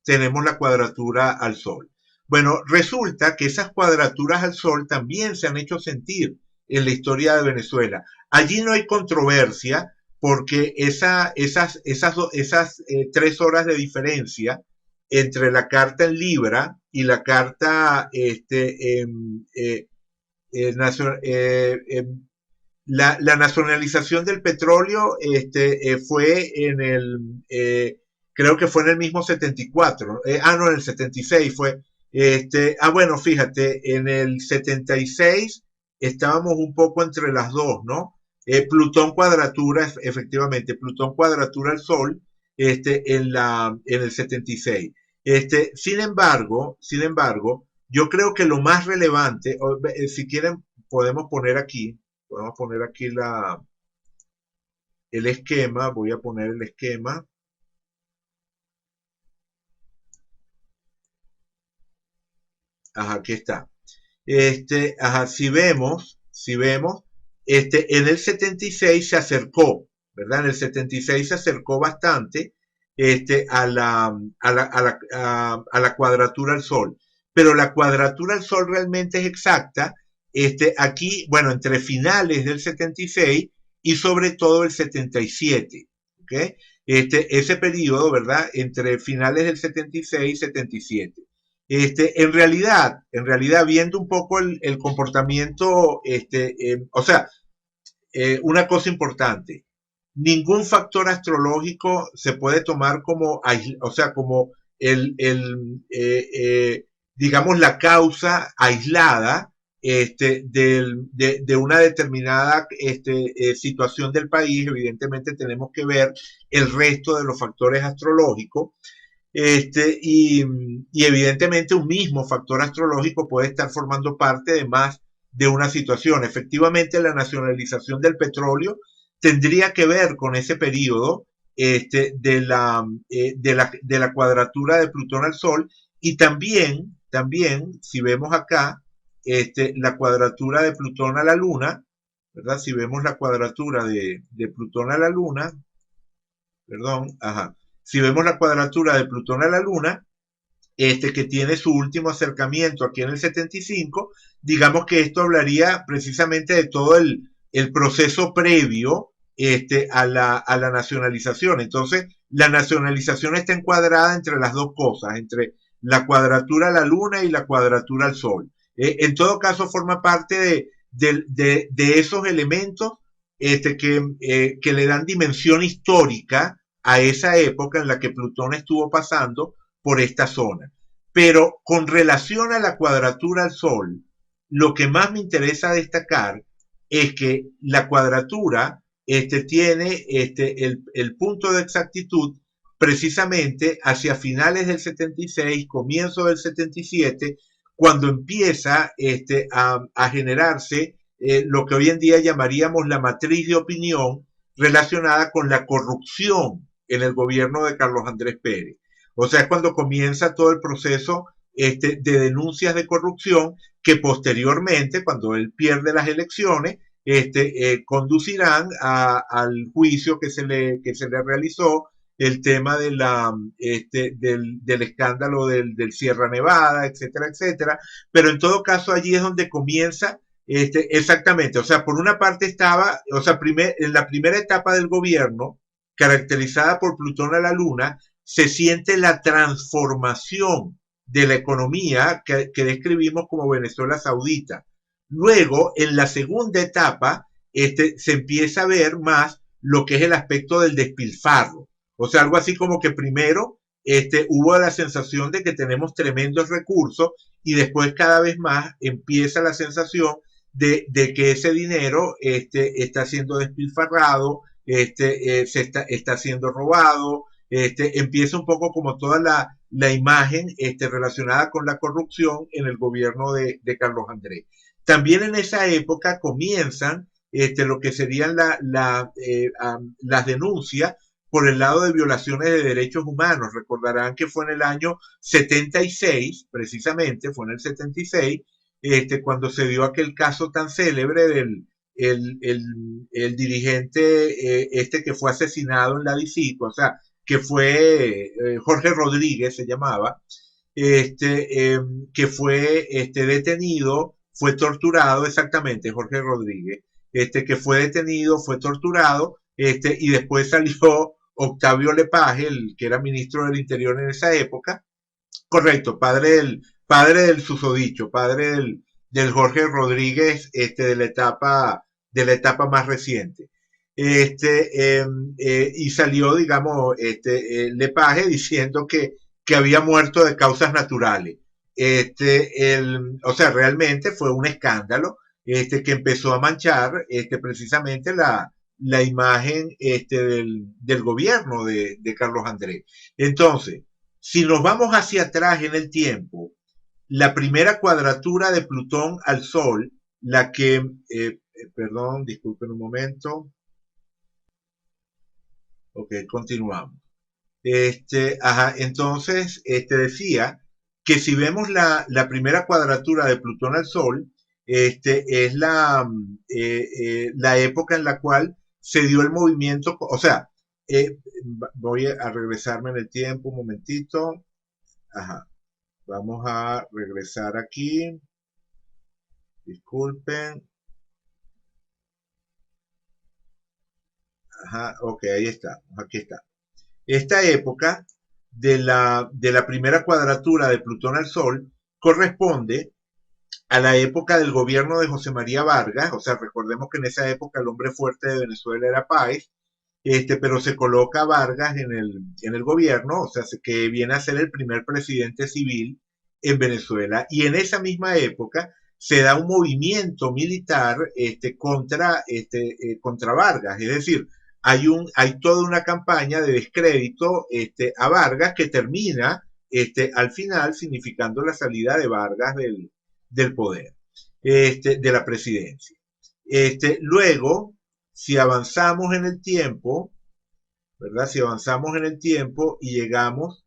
tenemos la cuadratura al Sol. Bueno, resulta que esas cuadraturas al Sol también se han hecho sentir en la historia de Venezuela. Allí no hay controversia porque esas 3 horas de diferencia entre la carta en Libra y la carta la nacionalización del petróleo fue creo que fue en el mismo 74, no, en el 76 fue, bueno, fíjate, en el 76 estábamos un poco entre las dos, ¿no? Plutón cuadratura, efectivamente, Plutón cuadratura al Sol, en el 76. Sin embargo, yo creo que lo más relevante, si quieren, podemos poner aquí el esquema, voy a poner el esquema. Ajá, aquí está. Si vemos, en el 76 se acercó, ¿verdad? En el 76 se acercó bastante a la cuadratura al Sol. Pero la cuadratura al Sol realmente es exacta aquí, bueno, entre finales del 76 y sobre todo el 77, ¿ok? Ese periodo, ¿verdad? Entre finales del 76 y 77. En realidad, viendo un poco el comportamiento, o sea, una cosa importante, ningún factor astrológico se puede tomar como, o sea, como digamos, la causa aislada de una determinada situación del país. Evidentemente tenemos que ver el resto de los factores astrológicos. Y evidentemente un mismo factor astrológico puede estar formando parte de más de una situación. Efectivamente, la nacionalización del petróleo tendría que ver con ese periodo de la cuadratura de Plutón al Sol, y también, si vemos acá, la cuadratura de Plutón a la Luna, ¿verdad? Si vemos la cuadratura de Plutón a la Luna, perdón, ajá. Si vemos la cuadratura de Plutón a la Luna, que tiene su último acercamiento aquí en el 75, digamos que esto hablaría precisamente de todo el proceso previo a la nacionalización. Entonces, la nacionalización está encuadrada entre las dos cosas, entre la cuadratura a la Luna y la cuadratura al Sol. En todo caso, forma parte de esos elementos que le dan dimensión histórica a esa época en la que Plutón estuvo pasando por esta zona. Pero con relación a la cuadratura al Sol, lo que más me interesa destacar es que la cuadratura tiene el punto de exactitud precisamente hacia finales del 76, comienzo del 77, cuando empieza a generarse lo que hoy en día llamaríamos la matriz de opinión relacionada con la corrupción en el gobierno de Carlos Andrés Pérez. O sea, es cuando comienza todo el proceso de denuncias de corrupción que posteriormente, cuando él pierde las elecciones, conducirán al juicio que se le realizó, el tema de del escándalo del Sierra Nevada, etcétera, etcétera. Pero en todo caso allí es donde comienza exactamente. O sea, por una parte estaba, o sea, en la primera etapa del gobierno, caracterizada por Plutón a la Luna, se siente la transformación de la economía que describimos como Venezuela Saudita. Luego, en la segunda etapa, se empieza a ver más lo que es el aspecto del despilfarro. O sea, algo así como que primero hubo la sensación de que tenemos tremendos recursos y después cada vez más empieza la sensación de que ese dinero está siendo despilfarrado, está siendo robado, empieza un poco como toda la imagen relacionada con la corrupción en el gobierno de Carlos Andrés. También en esa época comienzan lo que serían las denuncias por el lado de violaciones de derechos humanos. Recordarán que fue en el año 76, precisamente, fue en el 76, cuando se dio aquel caso tan célebre del el dirigente que fue asesinado en la DICIC, o sea, que fue Jorge Rodríguez, se llamaba, que fue detenido, fue torturado, exactamente, Jorge Rodríguez, que fue detenido, fue torturado, y después salió Octavio Lepage, el que era ministro del Interior en esa época, correcto, padre del susodicho, padre del Jorge Rodríguez, de la etapa más reciente. Y salió, digamos, Lepage diciendo que había muerto de causas naturales. O sea, realmente fue un escándalo que empezó a manchar precisamente la imagen del gobierno de Carlos Andrés. Entonces, si nos vamos hacia atrás en el tiempo, la primera cuadratura de Plutón al Sol, la que, perdón, disculpen un momento. Ok, continuamos. Entonces, decía que si vemos la primera cuadratura de Plutón al Sol, es la época en la cual se dio el movimiento, o sea, voy a regresarme en el tiempo un momentito. Ajá, vamos a regresar aquí. Disculpen. Ajá, ok, ahí está, aquí está. Esta época de la primera cuadratura de Plutón al Sol corresponde a la época del gobierno de José María Vargas. O sea, recordemos que en esa época el hombre fuerte de Venezuela era Páez, pero se coloca a Vargas en el gobierno, o sea, que viene a ser el primer presidente civil en Venezuela. Y en esa misma época se da un movimiento militar contra Vargas, es decir, hay toda una campaña de descrédito a Vargas que termina al final significando la salida de Vargas del poder, de la presidencia. Luego, si avanzamos en el tiempo, ¿verdad? Si avanzamos en el tiempo y llegamos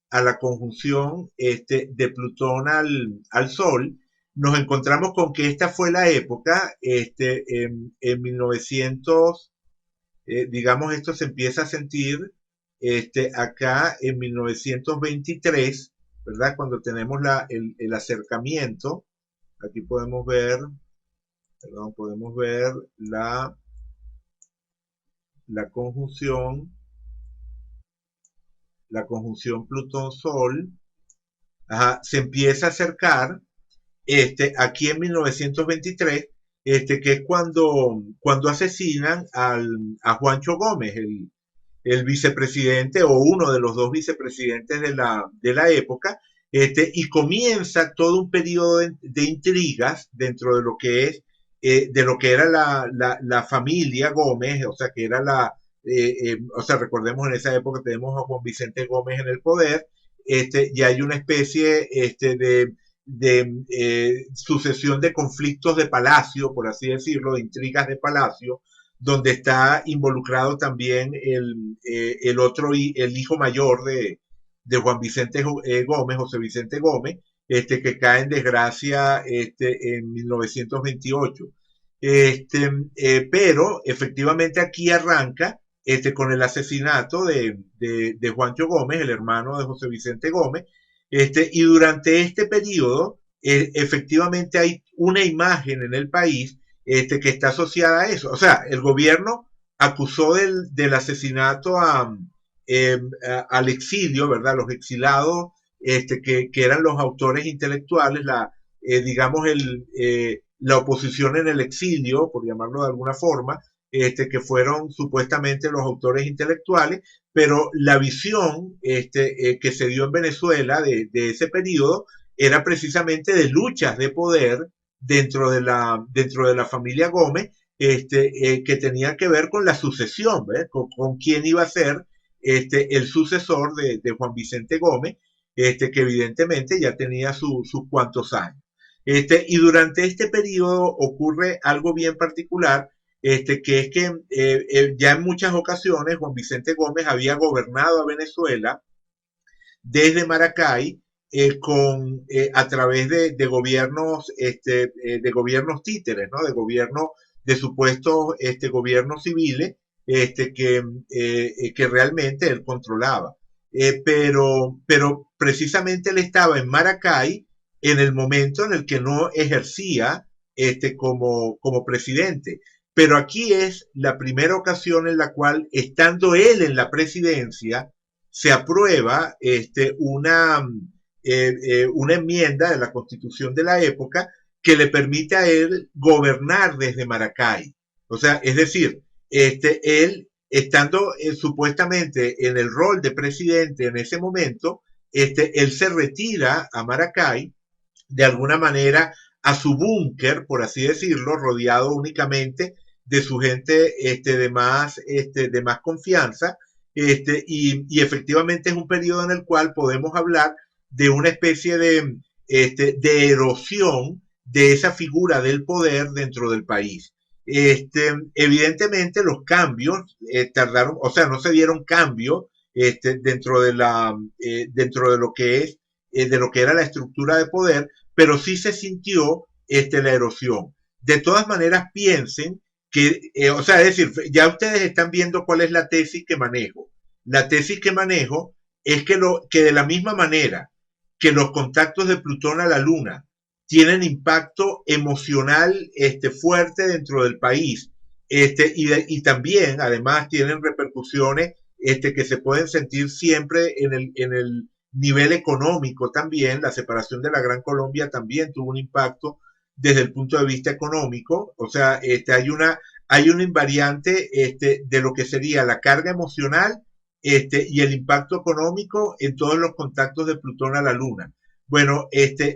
a la conjunción de Plutón al Sol, nos encontramos con que esta fue la época en 1900, digamos, esto se empieza a sentir acá en 1923, ¿verdad? Cuando tenemos el acercamiento, aquí podemos ver, perdón, podemos ver la conjunción Plutón-Sol, se empieza a acercar aquí en 1923, que es cuando asesinan a Juancho Gómez, el vicepresidente o uno de los dos vicepresidentes de la época, y comienza todo un periodo de intrigas dentro de lo que es, de lo que era la familia Gómez, o sea, que era o sea, recordemos en esa época tenemos a Juan Vicente Gómez en el poder, y hay una especie de sucesión de conflictos de palacio, por así decirlo, de intrigas de palacio, donde está involucrado también el hijo mayor de Juan Vicente Gómez, José Vicente Gómez, que cae en desgracia en 1928. Pero efectivamente aquí arranca con el asesinato de Juancho Gómez, el hermano de José Vicente Gómez, y durante este periodo efectivamente hay una imagen en el país que está asociada a eso. O sea, el gobierno acusó del asesinato al exilio, ¿verdad? Los exilados, que eran los autores intelectuales, digamos, la oposición en el exilio, por llamarlo de alguna forma, que fueron supuestamente los autores intelectuales, pero la visión que se dio en Venezuela de ese periodo era precisamente de luchas de poder dentro de la familia Gómez, que tenía que ver con la sucesión, con quién iba a ser el sucesor de Juan Vicente Gómez, que evidentemente ya tenía sus cuantos años. Y durante este periodo ocurre algo bien particular, que es que ya en muchas ocasiones Juan Vicente Gómez había gobernado a Venezuela desde Maracay, a través de gobiernos, de gobiernos títeres, ¿no? De gobiernos, de supuestos gobiernos civiles, que realmente él controlaba. Pero precisamente él estaba en Maracay en el momento en el que no ejercía como presidente. Pero aquí es la primera ocasión en la cual, estando él en la presidencia, se aprueba una enmienda de la constitución de la época que le permite a él gobernar desde Maracay. O sea, es decir, él estando supuestamente en el rol de presidente en ese momento, él se retira a Maracay de alguna manera a su búnker, por así decirlo, rodeado únicamente de su gente de más confianza, y efectivamente es un periodo en el cual podemos hablar de una especie de erosión de esa figura del poder dentro del país. Evidentemente los cambios tardaron, o sea, no se dieron cambios dentro de lo que es, de lo que era la estructura de poder, pero sí se sintió la erosión. De todas maneras, piensen que, o sea, es decir, ya ustedes están viendo cuál es la tesis que manejo. La tesis que manejo es que de la misma manera que los contactos de Plutón a la Luna tienen impacto emocional fuerte dentro del país, y también, además, tienen repercusiones que se pueden sentir siempre en el nivel económico también. La separación de la Gran Colombia también tuvo un impacto desde el punto de vista económico. O sea, hay una invariante de lo que sería la carga emocional y el impacto económico en todos los contactos de Plutón a la Luna. Bueno,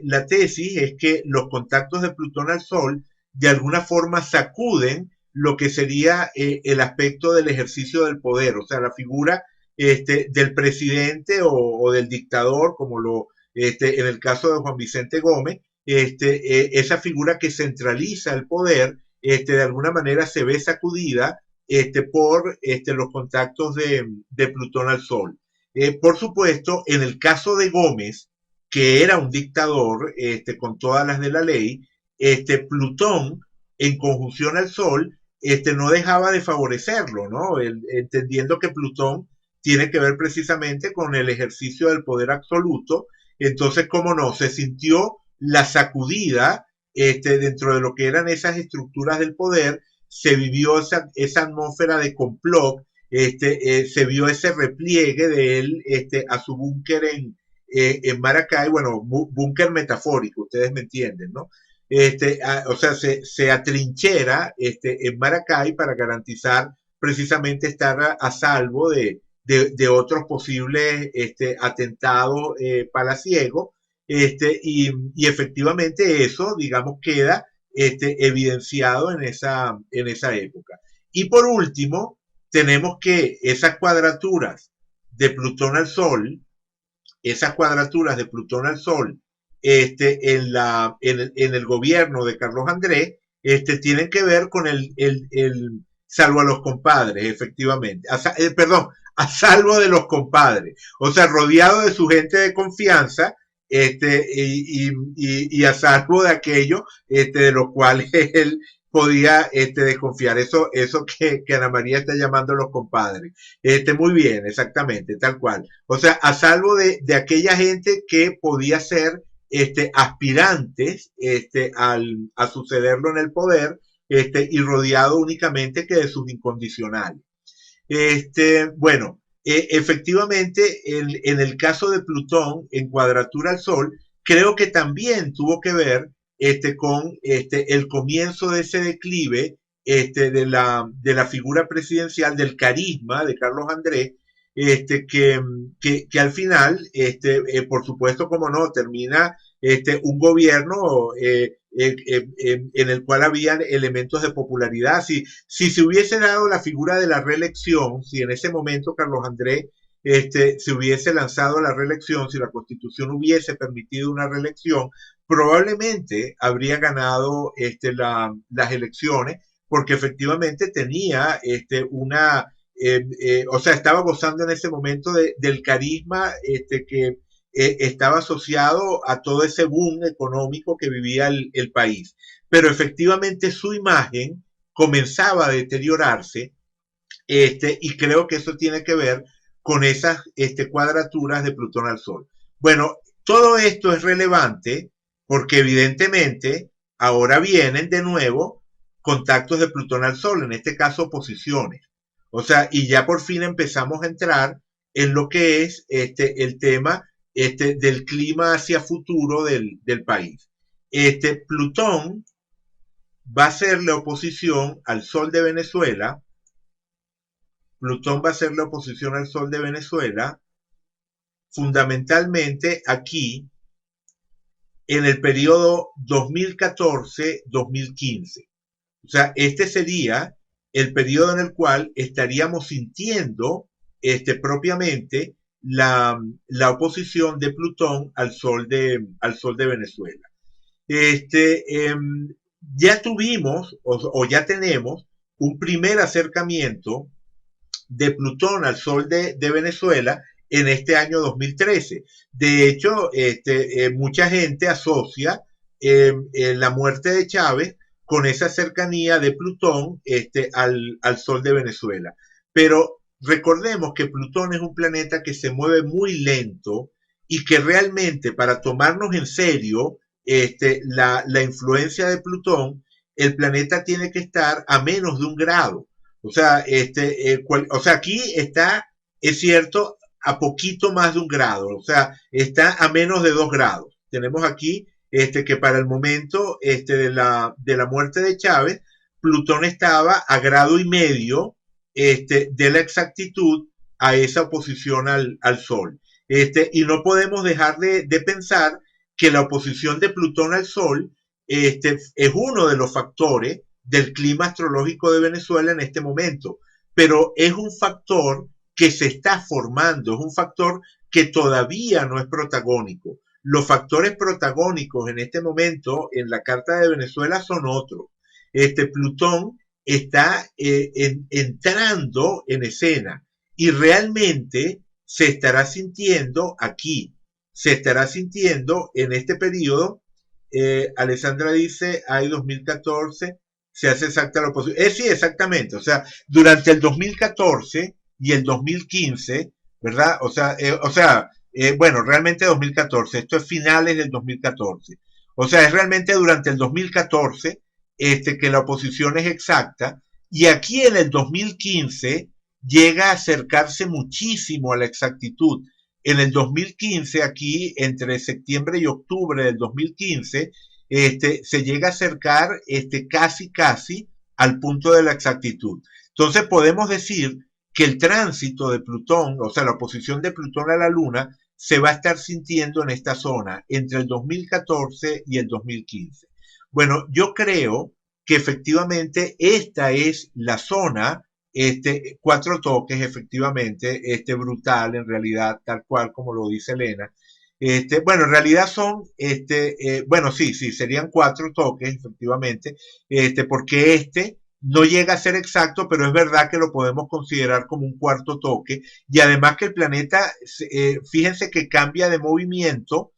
la tesis es que los contactos de Plutón al Sol de alguna forma sacuden lo que sería el aspecto del ejercicio del poder, o sea, la figura del presidente o del dictador, como en el caso de Juan Vicente Gómez, esa figura que centraliza el poder, de alguna manera se ve sacudida por los contactos de Plutón al Sol. Por supuesto, en el caso de Gómez, que era un dictador con todas las de la ley, Plutón en conjunción al Sol no dejaba de favorecerlo, ¿no? Entendiendo que Plutón tiene que ver precisamente con el ejercicio del poder absoluto. Entonces, cómo no, se sintió la sacudida dentro de lo que eran esas estructuras del poder, se vivió esa atmósfera de complot, se vio ese repliegue de él a su búnker en Maracay, bueno, búnker metafórico, ustedes me entienden, ¿no? O sea, se atrinchera en Maracay para garantizar precisamente estar a salvo de otros posibles atentados palaciegos, y efectivamente eso, digamos, queda evidenciado en esa época. Y por último, tenemos que esas cuadraturas de Plutón al Sol, en el gobierno de Carlos Andrés, tienen que ver con salvo a los compadres, efectivamente, perdón, a salvo de los compadres, o sea, rodeado de su gente de confianza, y a salvo de aquello, de los cuales él podía desconfiar. Eso que Ana María está llamando los compadres. Muy bien, exactamente, tal cual. O sea, a salvo de aquella gente que podía ser aspirantes a sucederlo en el poder, y rodeado únicamente que de sus incondicionales. Bueno, efectivamente, en el caso de Plutón en cuadratura al Sol, creo que también tuvo que ver con el comienzo de ese declive de la figura presidencial, del carisma de Carlos Andrés, que al final, por supuesto, como no, termina un gobierno en el cual habían elementos de popularidad. Si se hubiese dado la figura de la reelección, si en ese momento Carlos Andrés se hubiese lanzado a la reelección, si la Constitución hubiese permitido una reelección, probablemente habría ganado las elecciones, porque efectivamente tenía o sea, estaba gozando en ese momento del carisma que estaba asociado a todo ese boom económico que vivía el país. Pero efectivamente su imagen comenzaba a deteriorarse, y creo que eso tiene que ver con esas cuadraturas de Plutón al Sol. Bueno, todo esto es relevante porque evidentemente ahora vienen de nuevo contactos de Plutón al Sol, en este caso posiciones. O sea, y ya por fin empezamos a entrar en lo que es el tema del clima hacia futuro del país. Plutón va a hacerle oposición al Sol de Venezuela. Plutón va a hacerle oposición al Sol de Venezuela, fundamentalmente aquí, en el periodo 2014-2015. O sea, este sería el periodo en el cual estaríamos sintiendo propiamente la oposición de Plutón al Sol de Venezuela. Ya tuvimos o ya tenemos un primer acercamiento de Plutón al Sol de Venezuela en este año 2013. De hecho, mucha gente asocia la muerte de Chávez con esa cercanía de Plutón al Sol de Venezuela. Pero recordemos que Plutón es un planeta que se mueve muy lento y que realmente, para tomarnos en serio la influencia de Plutón, el planeta tiene que estar a menos de 1 grado. O sea, o sea, aquí está, es cierto, a poquito más de 1 grado, o sea, está a menos de 2 grados. Tenemos aquí que para el momento de la muerte de Chávez, Plutón estaba a 1,5 grados de la exactitud a esa oposición al Sol. Y no podemos dejar de pensar que la oposición de Plutón al Sol es uno de los factores del clima astrológico de Venezuela en este momento, pero es un factor que se está formando, es un factor que todavía no es protagónico. Los factores protagónicos en este momento en la carta de Venezuela son otros. Plutón está entrando en escena y realmente se estará sintiendo aquí, se estará sintiendo en este periodo. Alessandra dice, hay 2014, se hace exacta la oposición. Sí, exactamente. O sea, durante el 2014 y el 2015, ¿verdad? Bueno, realmente 2014. Esto es finales del 2014. O sea, es realmente durante el 2014 que la oposición es exacta. Y aquí en el 2015 llega a acercarse muchísimo a la exactitud. En el 2015, aquí, entre septiembre y octubre del 2015, se llega a acercar casi al punto de la exactitud. Entonces podemos decir que el tránsito de Plutón, o sea, la oposición de Plutón a la Luna, se va a estar sintiendo en esta zona entre el 2014 y el 2015. Bueno, yo creo que efectivamente esta es la zona, cuatro toques, efectivamente, brutal, en realidad, tal cual como lo dice Elena. Bueno, en realidad son, bueno, sí, serían cuatro toques, efectivamente, porque no llega a ser exacto, pero es verdad que lo podemos considerar como un cuarto toque, y además que el planeta, fíjense que cambia de movimiento,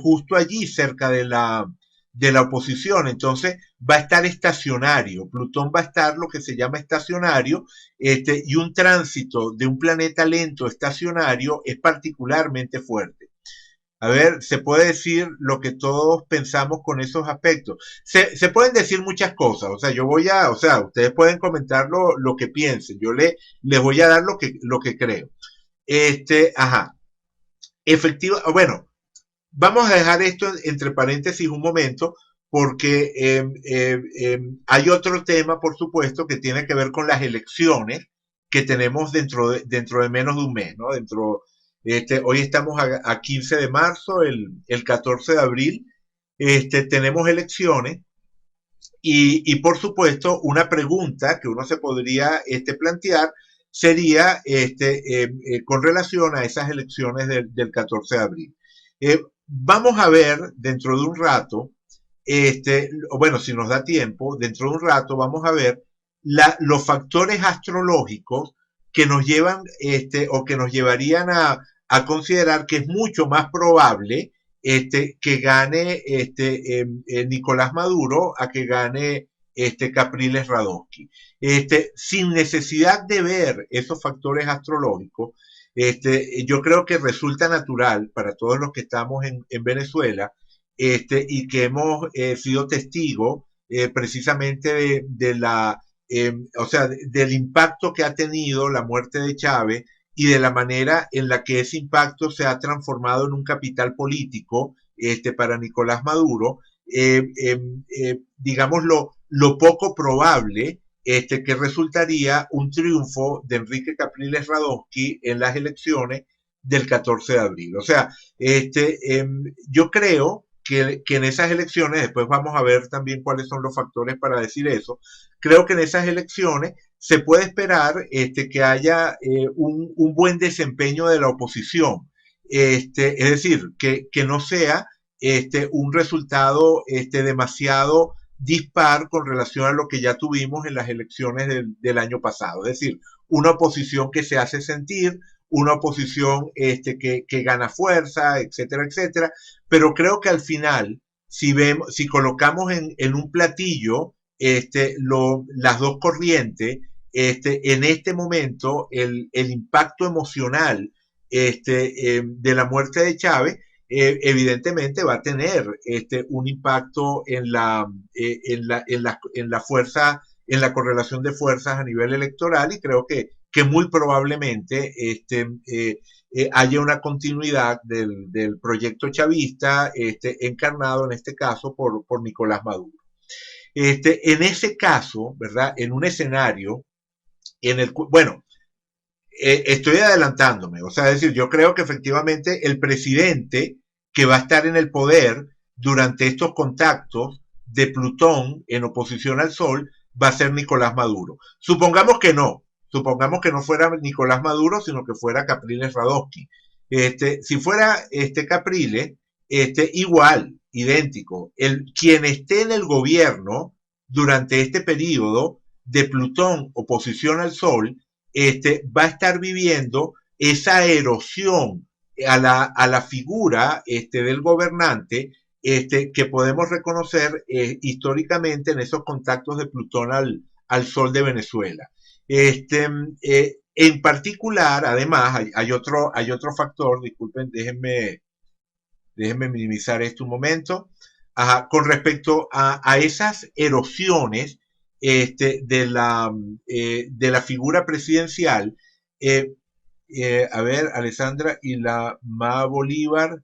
justo allí, cerca de la oposición, entonces va a estar estacionario, Plutón va a estar lo que se llama estacionario, y un tránsito de un planeta lento estacionario es particularmente fuerte. A ver, se puede decir lo que todos pensamos con esos aspectos. Se pueden decir muchas cosas, o sea, o sea, ustedes pueden comentar lo que piensen, les voy a dar lo que creo. Ajá, bueno, vamos a dejar esto entre paréntesis un momento, porque hay otro tema, por supuesto, que tiene que ver con las elecciones que tenemos dentro de menos de un mes, ¿no? Hoy estamos a 15 de marzo, el 14 de abril, tenemos elecciones por supuesto, una pregunta que uno se podría plantear sería con relación a esas elecciones del 14 de abril. Vamos a ver dentro de un rato, bueno, si nos da tiempo, dentro de un rato vamos a ver los factores astrológicos que nos llevan o que nos llevarían a considerar que es mucho más probable que gane Nicolás Maduro a que gane Capriles Radonsky. Sin necesidad de ver esos factores astrológicos, yo creo que resulta natural para todos los que estamos en Venezuela y que hemos sido testigos precisamente o sea, del impacto que ha tenido la muerte de Chávez y de la manera en la que ese impacto se ha transformado en un capital político para Nicolás Maduro, digamos lo poco probable que resultaría un triunfo de Enrique Capriles Radonsky en las elecciones del 14 de abril. O sea, yo creo que en esas elecciones, después vamos a ver también cuáles son los factores para decir eso, creo que en esas elecciones se puede esperar que haya un buen desempeño de la oposición. Es decir, que no sea un resultado demasiado dispar con relación a lo que ya tuvimos en las elecciones del año pasado. Es decir, una oposición que se hace sentir, una oposición que gana fuerza, etcétera, etcétera. Pero creo que al final, si colocamos en un platillo las dos corrientes, en este momento el impacto emocional de la muerte de Chávez evidentemente va a tener un impacto en la fuerza, en la correlación de fuerzas a nivel electoral, y creo que muy probablemente haya una continuidad del proyecto chavista encarnado en este caso por Nicolás Maduro. En ese caso, ¿verdad? En un escenario bueno, estoy adelantándome, o sea, es decir, yo creo que efectivamente el presidente que va a estar en el poder durante estos contactos de Plutón en oposición al Sol va a ser Nicolás Maduro. Supongamos que no fuera Nicolás Maduro, sino que fuera Capriles Radonsky. Si fuera Capriles, igual, idéntico. Quien esté en el gobierno durante este periodo de Plutón oposición al Sol, va a estar viviendo esa erosión a la figura del gobernante que podemos reconocer históricamente en esos contactos de Plutón al Sol de Venezuela. En particular, además, hay otro factor, disculpen, déjenme minimizar esto un momento, con respecto a esas erosiones de la figura presidencial. A ver, Alessandra, y la Ma Bolívar,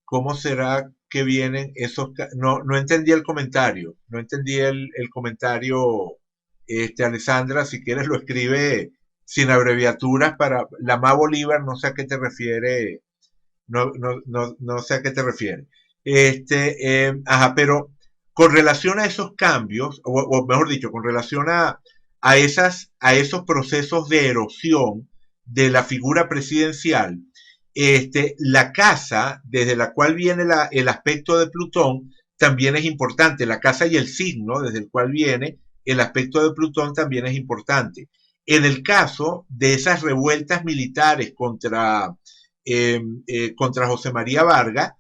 ¿cómo será que vienen esos? No entendí el comentario, no entendí el comentario, Alessandra, si quieres lo escribe sin abreviaturas para la Ma Bolívar, no sé a qué te refiere no sé a qué te refieres. Pero con relación a esos cambios, o mejor dicho, con relación a esos procesos de erosión de la figura presidencial, la casa desde la cual viene el aspecto de Plutón también es importante. La casa y el signo desde el cual viene el aspecto de Plutón también es importante. En el caso de esas revueltas militares contra José María Vargas,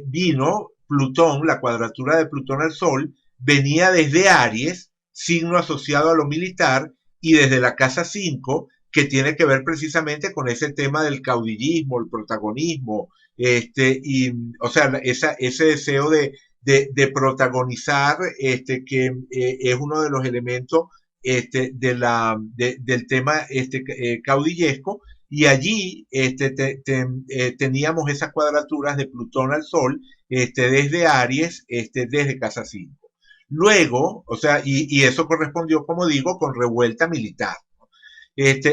vino Plutón, la cuadratura de Plutón al Sol, venía desde Aries, signo asociado a lo militar, y desde la casa 5, que tiene que ver precisamente con ese tema del caudillismo, el protagonismo, o sea, ese deseo de protagonizar, que es uno de los elementos del tema caudillesco, y allí teníamos esas cuadraturas de Plutón al Sol desde Aries, desde casa 5. Luego, o sea, y eso correspondió, como digo, con revuelta militar.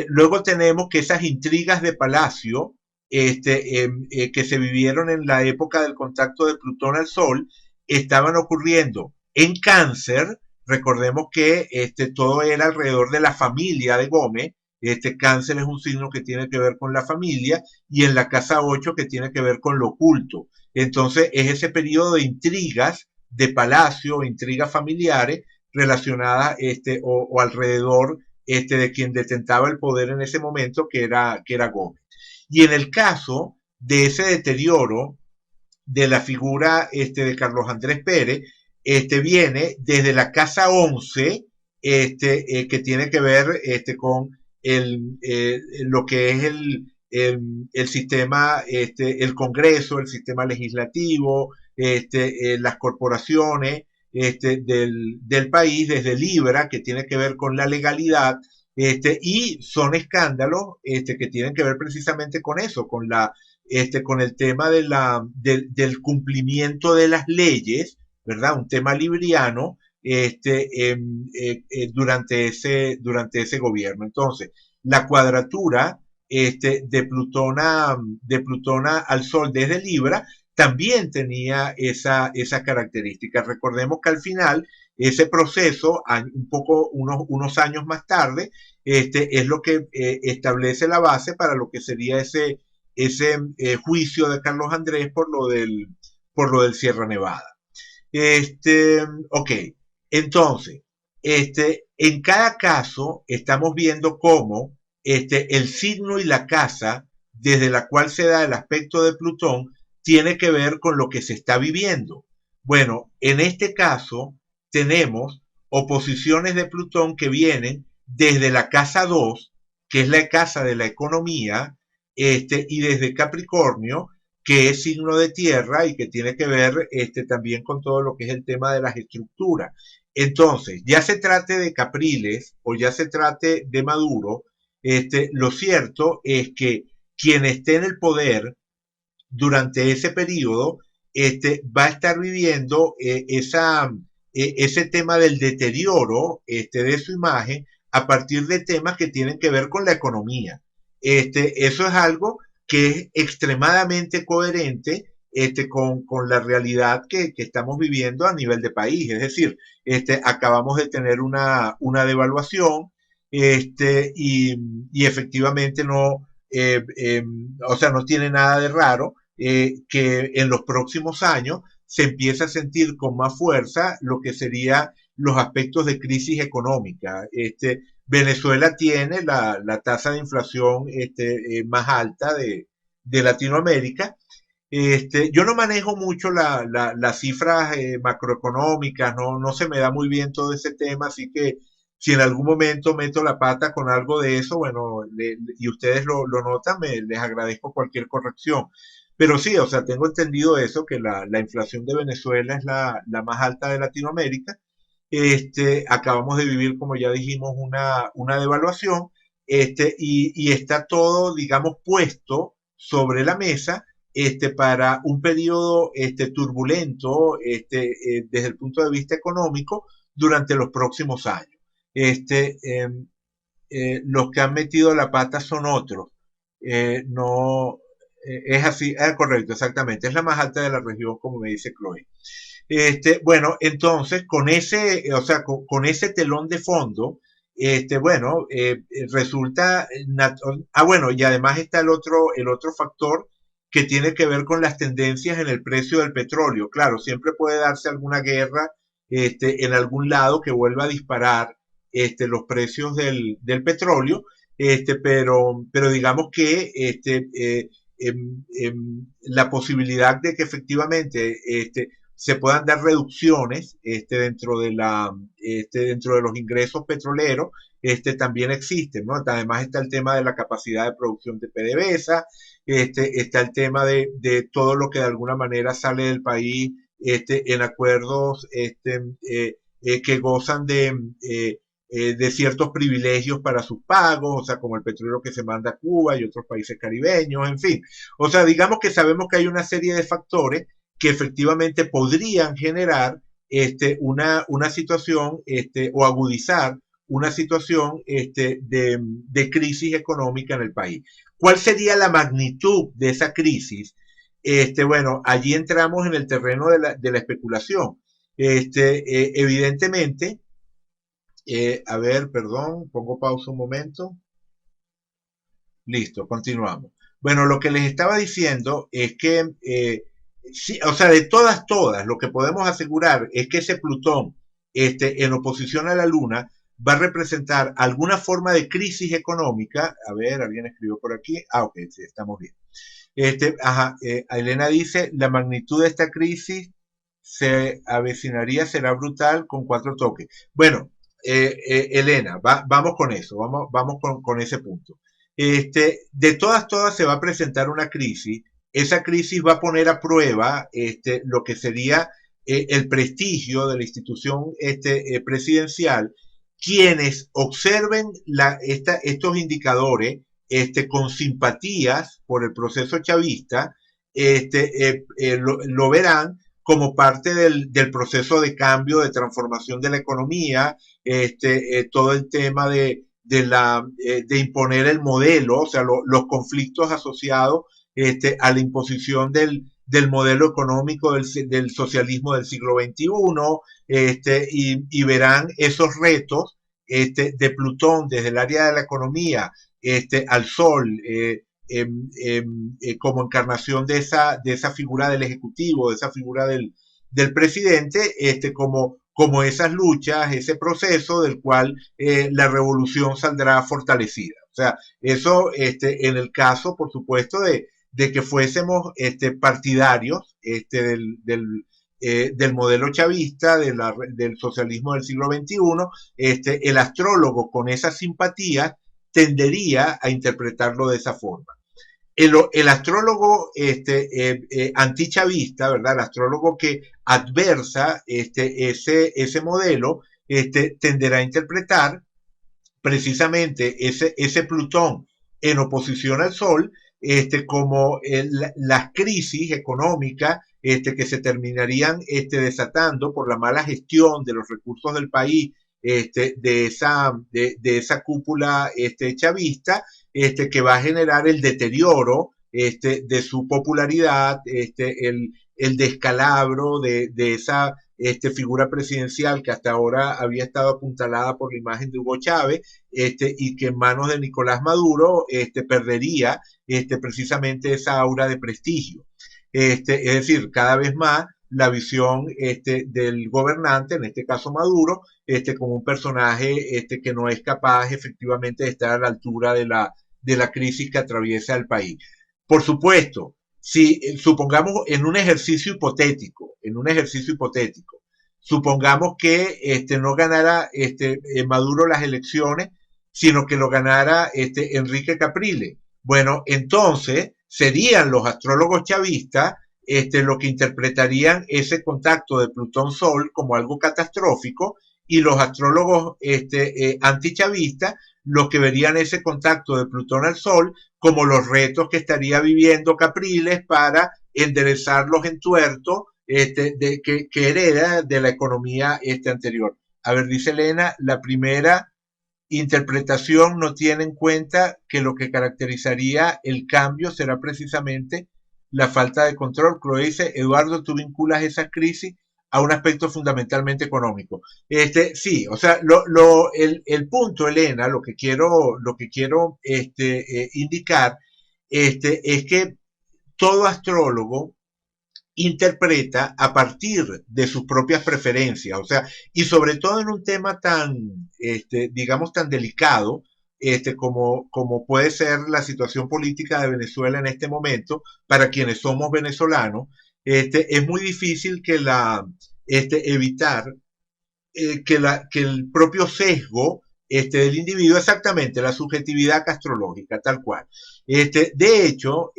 Luego tenemos que esas intrigas de palacio que se vivieron en la época del contacto de Plutón al Sol estaban ocurriendo en Cáncer. Recordemos que todo era alrededor de la familia de Gómez. Cáncer es un signo que tiene que ver con la familia, y en la casa 8 que tiene que ver con lo oculto. Entonces es ese periodo de intrigas de palacio, intrigas familiares relacionadas o alrededor de quien detentaba el poder en ese momento, que era Gómez. Y en el caso de ese deterioro de la figura de Carlos Andrés Pérez, viene desde la casa 11, que tiene que ver con lo que es el sistema, el Congreso, el sistema legislativo, las corporaciones del país, desde Libra, que tiene que ver con la legalidad, y son escándalos que tienen que ver precisamente con eso, con el tema del cumplimiento de las leyes, ¿verdad? Un tema libriano durante ese gobierno. Entonces, la cuadratura de Plutona al Sol desde Libra también tenía esa característica. Recordemos que al final ese proceso, unos años más tarde, es lo que establece la base para lo que sería ese juicio de Carlos Andrés por lo del Sierra Nevada. Ok, entonces, en cada caso estamos viendo cómo el signo y la casa desde la cual se da el aspecto de Plutón tiene que ver con lo que se está viviendo. Bueno, en este caso tenemos oposiciones de Plutón que vienen desde la casa 2, que es la casa de la economía, y desde Capricornio, que es signo de tierra y que tiene que ver también con todo lo que es el tema de las estructuras. Entonces, ya se trate de Capriles o ya se trate de Maduro, lo cierto es que quien esté en el poder durante ese periodo va a estar viviendo ese tema del deterioro de su imagen a partir de temas que tienen que ver con la economía. Eso es algo que es extremadamente coherente con la realidad que estamos viviendo a nivel de país. Es decir, acabamos de tener una devaluación y efectivamente o sea, no tiene nada de raro que en los próximos años se empiece a sentir con más fuerza lo que serían los aspectos de crisis económica. Venezuela tiene la tasa de inflación más alta de Latinoamérica. Yo no manejo mucho las cifras macroeconómicas, no se me da muy bien todo ese tema, así que si en algún momento meto la pata con algo de eso, bueno, y ustedes lo notan, les agradezco cualquier corrección. Pero sí, o sea, tengo entendido eso, que la inflación de Venezuela es la más alta de Latinoamérica. Acabamos de vivir, como ya dijimos, una devaluación, y está todo, digamos, puesto sobre la mesa para un periodo turbulento desde el punto de vista económico durante los próximos años. Los que han metido la pata son otros. No, Es así, correcto, exactamente. Es la más alta de la región, como me dice Chloe. Bueno, entonces, con ese, o sea, con ese telón de fondo, bueno, resulta, bueno, y además está el otro factor que tiene que ver con las tendencias en el precio del petróleo. Claro, siempre puede darse alguna guerra, en algún lado que vuelva a disparar, los precios del petróleo, pero digamos que, la posibilidad de que efectivamente, se puedan dar reducciones, dentro de los ingresos petroleros, también existen, ¿no? Además está el tema de la capacidad de producción de PDVSA, está el tema de todo lo que de alguna manera sale del país, en acuerdos, que gozan de ciertos privilegios para sus pagos, o sea, como el petróleo que se manda a Cuba y otros países caribeños, en fin. O sea, digamos que sabemos que hay una serie de factores que efectivamente podrían generar, una situación, o agudizar una situación, de crisis económica en el país. ¿Cuál sería la magnitud de esa crisis? Bueno, allí entramos en el terreno de la especulación. Evidentemente, a ver, perdón, pongo pausa un momento. Listo, continuamos. Bueno, lo que les estaba diciendo es que, sí, o sea, de todas, lo que podemos asegurar es que ese Plutón, en oposición a la Luna, va a representar alguna forma de crisis económica. A ver, alguien escribió por aquí. Ah, ok, sí, estamos bien. Ajá, Elena dice, la magnitud de esta crisis se avecinaría, será brutal con 4 toques. Bueno, Elena, vamos con eso, vamos con ese punto. De todas se va a presentar una crisis. Esa crisis va a poner a prueba, lo que sería, el prestigio de la institución, presidencial. Quienes observen estos indicadores, con simpatías por el proceso chavista, lo verán como parte del proceso de cambio, de transformación de la economía, todo el tema de imponer el modelo, o sea, los conflictos asociados, a la imposición del modelo económico del socialismo del siglo XXI, y verán esos retos, de Plutón desde el área de la economía, al Sol, como encarnación de esa figura del Ejecutivo, de esa figura del presidente, como esas luchas, ese proceso del cual, la revolución saldrá fortalecida. O sea, eso, en el caso, por supuesto, de que fuésemos, partidarios, del modelo chavista, del socialismo del siglo XXI, el astrólogo con esa simpatía tendería a interpretarlo de esa forma. El astrólogo, antichavista, ¿verdad? El astrólogo que adversa, ese modelo, tenderá a interpretar precisamente ese Plutón en oposición al Sol, como las crisis económicas, que se terminarían, desatando por la mala gestión de los recursos del país, de esa cúpula, chavista, que va a generar el deterioro, de su popularidad, el descalabro de esa, figura presidencial que hasta ahora había estado apuntalada por la imagen de Hugo Chávez, y que en manos de Nicolás Maduro, perdería, precisamente esa aura de prestigio. Es decir, cada vez más la visión, del gobernante, en este caso Maduro, como un personaje, que no es capaz efectivamente de estar a la altura de la crisis que atraviesa el país. Por supuesto, si supongamos en un ejercicio hipotético, supongamos que, no ganara, Maduro las elecciones, sino que lo ganara, Enrique Capriles. Bueno, entonces serían los astrólogos chavistas, lo que interpretarían ese contacto de Plutón-Sol como algo catastrófico, y los astrólogos, antichavistas los que verían ese contacto de Plutón al Sol como los retos que estaría viviendo Capriles para enderezar los entuertos, que hereda de la economía, anterior. A ver, dice Elena, la primera interpretación no tiene en cuenta que lo que caracterizaría el cambio será precisamente la falta de control. Chloe dice, Eduardo, tú vinculas esa crisis a un aspecto fundamentalmente económico. Sí, o sea, el punto, Elena, lo que quiero indicar, es que todo astrólogo interpreta a partir de sus propias preferencias, o sea, y sobre todo en un tema tan, digamos, tan delicado, como puede ser la situación política de Venezuela en este momento, para quienes somos venezolanos, es muy difícil evitar que el propio sesgo del individuo, exactamente, la subjetividad astrológica, tal cual. De hecho,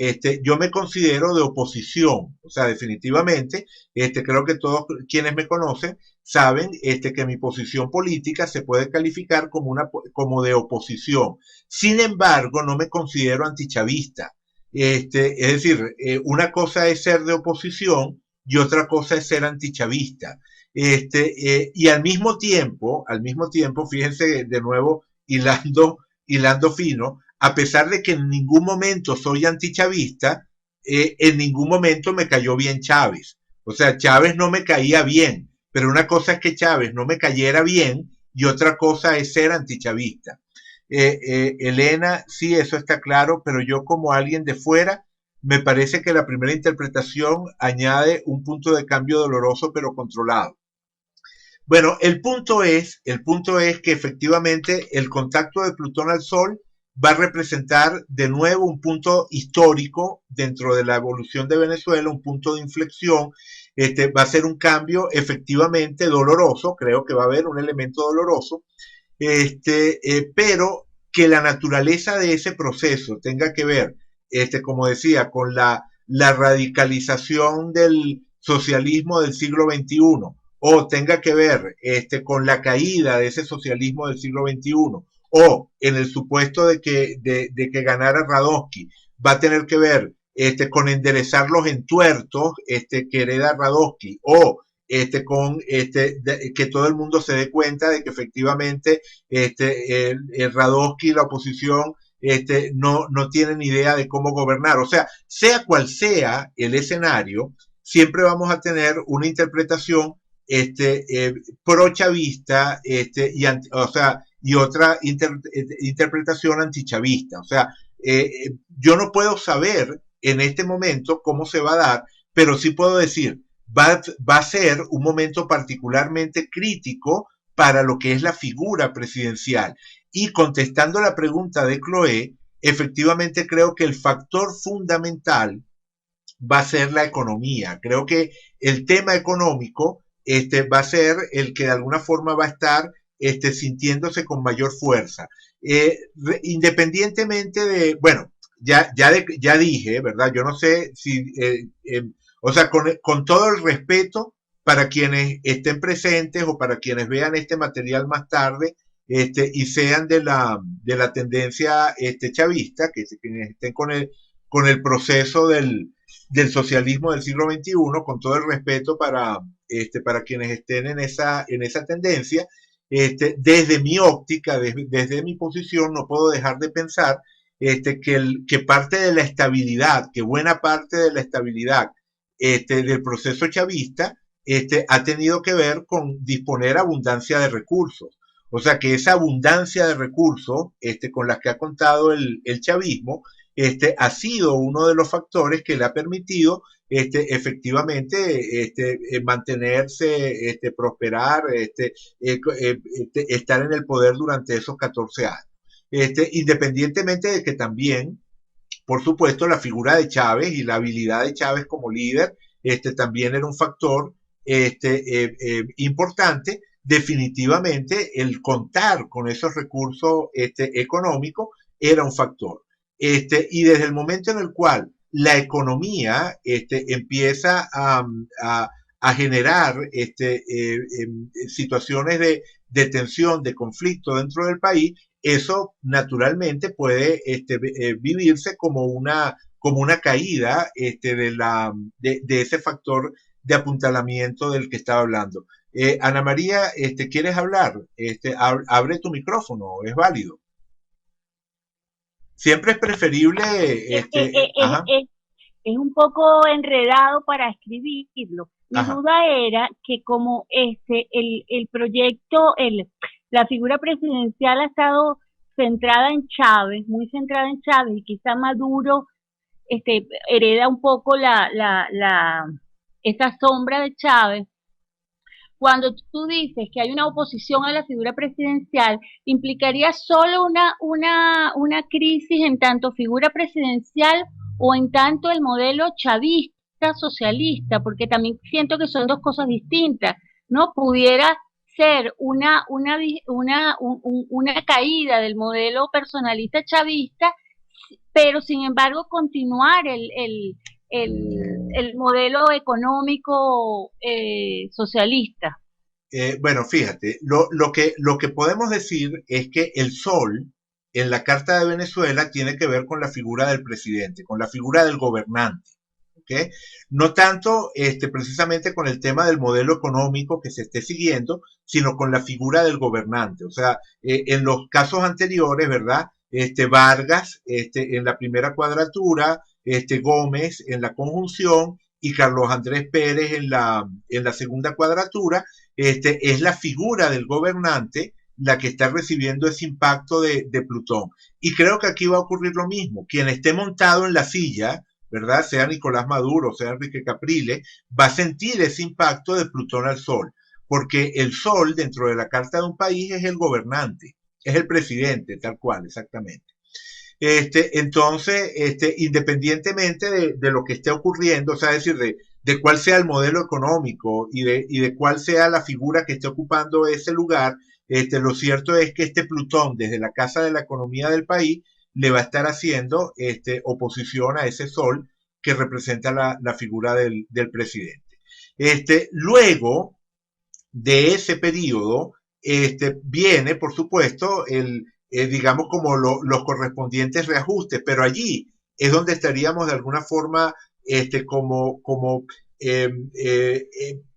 yo me considero de oposición, o sea, definitivamente, creo que todos quienes me conocen saben que mi posición política se puede calificar como de oposición. Sin embargo, no me considero antichavista. Es decir, una cosa es ser de oposición y otra cosa es ser antichavista. Y al mismo tiempo, fíjense de nuevo, hilando fino, a pesar de que en ningún momento soy antichavista, en ningún momento me cayó bien Chávez. O sea, Chávez no me caía bien, pero una cosa es que Chávez no me cayera bien y otra cosa es ser antichavista. Elena, sí, eso está claro, pero yo como alguien de fuera, me parece que la primera interpretación añade un punto de cambio doloroso pero controlado. Bueno, el punto es que efectivamente el contacto de Plutón al Sol va a representar de nuevo un punto histórico dentro de la evolución de Venezuela, un punto de inflexión. Va a ser un cambio efectivamente doloroso, creo que va a haber un elemento doloroso, pero que la naturaleza de ese proceso tenga que ver, como decía, con la radicalización del socialismo del siglo XXI, o tenga que ver con la caída de ese socialismo del siglo XXI, o en el supuesto de que ganara Radonsky, va a tener que ver con enderezar los entuertos que hereda Radonsky, o que todo el mundo se dé cuenta de que efectivamente el Radonsky y la oposición no tienen idea de cómo gobernar. O sea cual sea el escenario, siempre vamos a tener una interpretación pro-chavista y otra interpretación antichavista. O sea, yo no puedo saber en este momento cómo se va a dar, pero sí puedo decir, va a ser un momento particularmente crítico para lo que es la figura presidencial. Y contestando la pregunta de Chloe, efectivamente creo que el factor fundamental va a ser la economía. Creo que el tema económico va a ser el que de alguna forma va a estar sintiéndose con mayor fuerza. Independientemente de, bueno, ya dije, ¿verdad? Yo no sé si, o sea, con todo el respeto para quienes estén presentes o para quienes vean este material más tarde, y sean de la tendencia chavista, que quienes estén con el proceso del socialismo del siglo XXI, con todo el respeto para quienes estén en esa tendencia, desde mi óptica, desde mi posición, no puedo dejar de pensar que parte de la estabilidad, que buena parte de la estabilidad del proceso chavista ha tenido que ver con disponer abundancia de recursos. O sea que esa abundancia de recursos con las que ha contado el chavismo ha sido uno de los factores que le ha permitido efectivamente mantenerse, prosperar, estar en el poder durante esos 14 años. Independientemente de que también, por supuesto, la figura de Chávez y la habilidad de Chávez como líder también era un factor importante. Definitivamente el contar con esos recursos económicos era un factor. Y desde el momento en el cual la economía empieza a generar situaciones de tensión, de conflicto dentro del país, eso naturalmente puede vivirse como una caída de ese factor de apuntalamiento del que estaba hablando. Ana María, ¿quieres hablar? Abre tu micrófono, es válido. Siempre es preferible, ajá, es un poco enredado para escribirlo. Mi ajá. duda era que como el proyecto, la figura presidencial ha estado centrada en Chávez, muy centrada en Chávez, y quizá Maduro hereda un poco esa sombra de Chávez. Cuando tú dices que hay una oposición a la figura presidencial, implicaría solo una crisis en tanto figura presidencial o en tanto el modelo chavista socialista, porque también siento que son dos cosas distintas, ¿no? Pudiera ser una caída del modelo personalista chavista, pero sin embargo continuar el modelo económico socialista. Bueno, fíjate, lo que podemos decir es que el sol en la Carta de Venezuela tiene que ver con la figura del presidente, con la figura del gobernante. ¿Okay? No tanto precisamente con el tema del modelo económico que se esté siguiendo, sino con la figura del gobernante. O sea, en los casos anteriores, ¿verdad? Vargas en la primera cuadratura, Gómez en la conjunción y Carlos Andrés Pérez en la segunda cuadratura, es la figura del gobernante la que está recibiendo ese impacto de Plutón. Y creo que aquí va a ocurrir lo mismo. Quien esté montado en la silla, ¿verdad? Sea Nicolás Maduro, sea Enrique Capriles, va a sentir ese impacto de Plutón al Sol, porque el Sol dentro de la carta de un país es el gobernante, es el presidente, tal cual, exactamente. Entonces, independientemente de lo que esté ocurriendo, o sea, es decir, de cuál sea el modelo económico y de cuál sea la figura que esté ocupando ese lugar, lo cierto es que este Plutón, desde la Casa de la Economía del país, le va a estar haciendo oposición a ese Sol que representa la figura del presidente. Luego de ese periodo, viene, por supuesto, digamos, como los correspondientes reajustes, pero allí es donde estaríamos de alguna forma como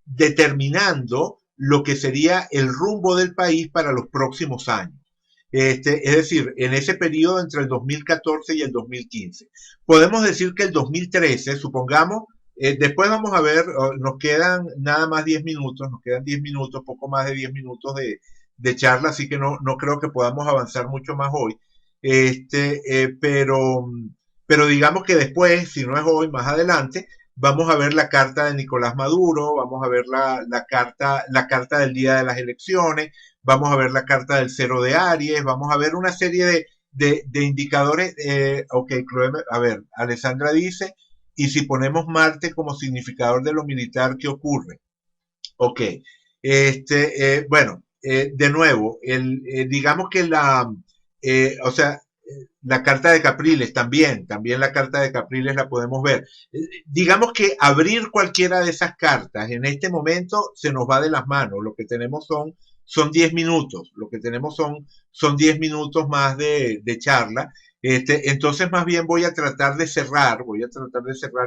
determinando lo que sería el rumbo del país para los próximos años. Es decir, en ese periodo entre el 2014 y el 2015. Podemos decir que el 2013, supongamos, después vamos a ver, nos quedan nada más 10 minutos, nos quedan 10 minutos, poco más de 10 minutos de charla, así que no creo que podamos avanzar mucho más hoy. Pero digamos que después, si no es hoy, más adelante, vamos a ver la carta de Nicolás Maduro, vamos a ver la carta del día de las elecciones, vamos a ver la carta del cero de Aries, vamos a ver una serie de indicadores. Ok, a ver, Alessandra dice, y si ponemos Marte como significador de lo militar, ¿qué ocurre? Ok, bueno, de nuevo, digamos que o sea, la carta de Capriles también la carta de Capriles la podemos ver. Digamos que abrir cualquiera de esas cartas en este momento se nos va de las manos. Lo que tenemos son 10 minutos, lo que tenemos son 10 minutos más de charla. Entonces más bien voy a tratar de cerrar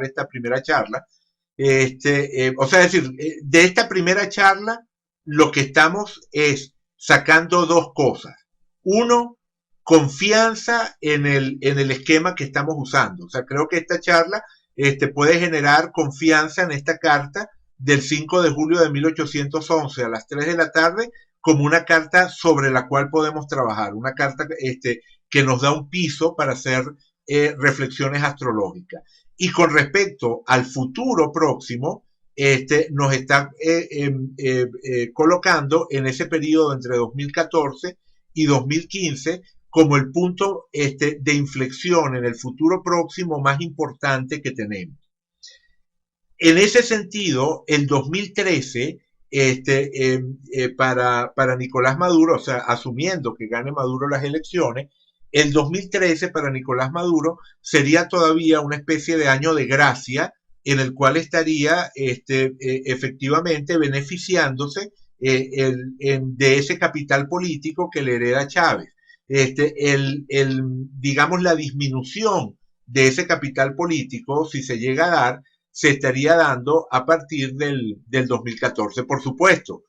esta primera charla. O sea, es decir, de esta primera charla lo que estamos es sacando dos cosas. Uno, confianza en el esquema que estamos usando. O sea, creo que esta charla puede generar confianza en esta carta del 5 de julio de 1811 a las 3 de la tarde como una carta sobre la cual podemos trabajar, una carta que nos da un piso para hacer reflexiones astrológicas. Y con respecto al futuro próximo, nos está colocando en ese periodo entre 2014 y 2015 como el punto de inflexión en el futuro próximo más importante que tenemos. En ese sentido, el 2013, para Nicolás Maduro, o sea, asumiendo que gane Maduro las elecciones, el 2013 para Nicolás Maduro sería todavía una especie de año de gracia en el cual estaría efectivamente beneficiándose de ese capital político que le hereda Chávez. Digamos, la disminución de ese capital político, si se llega a dar, se estaría dando a partir del 2014. Por supuesto,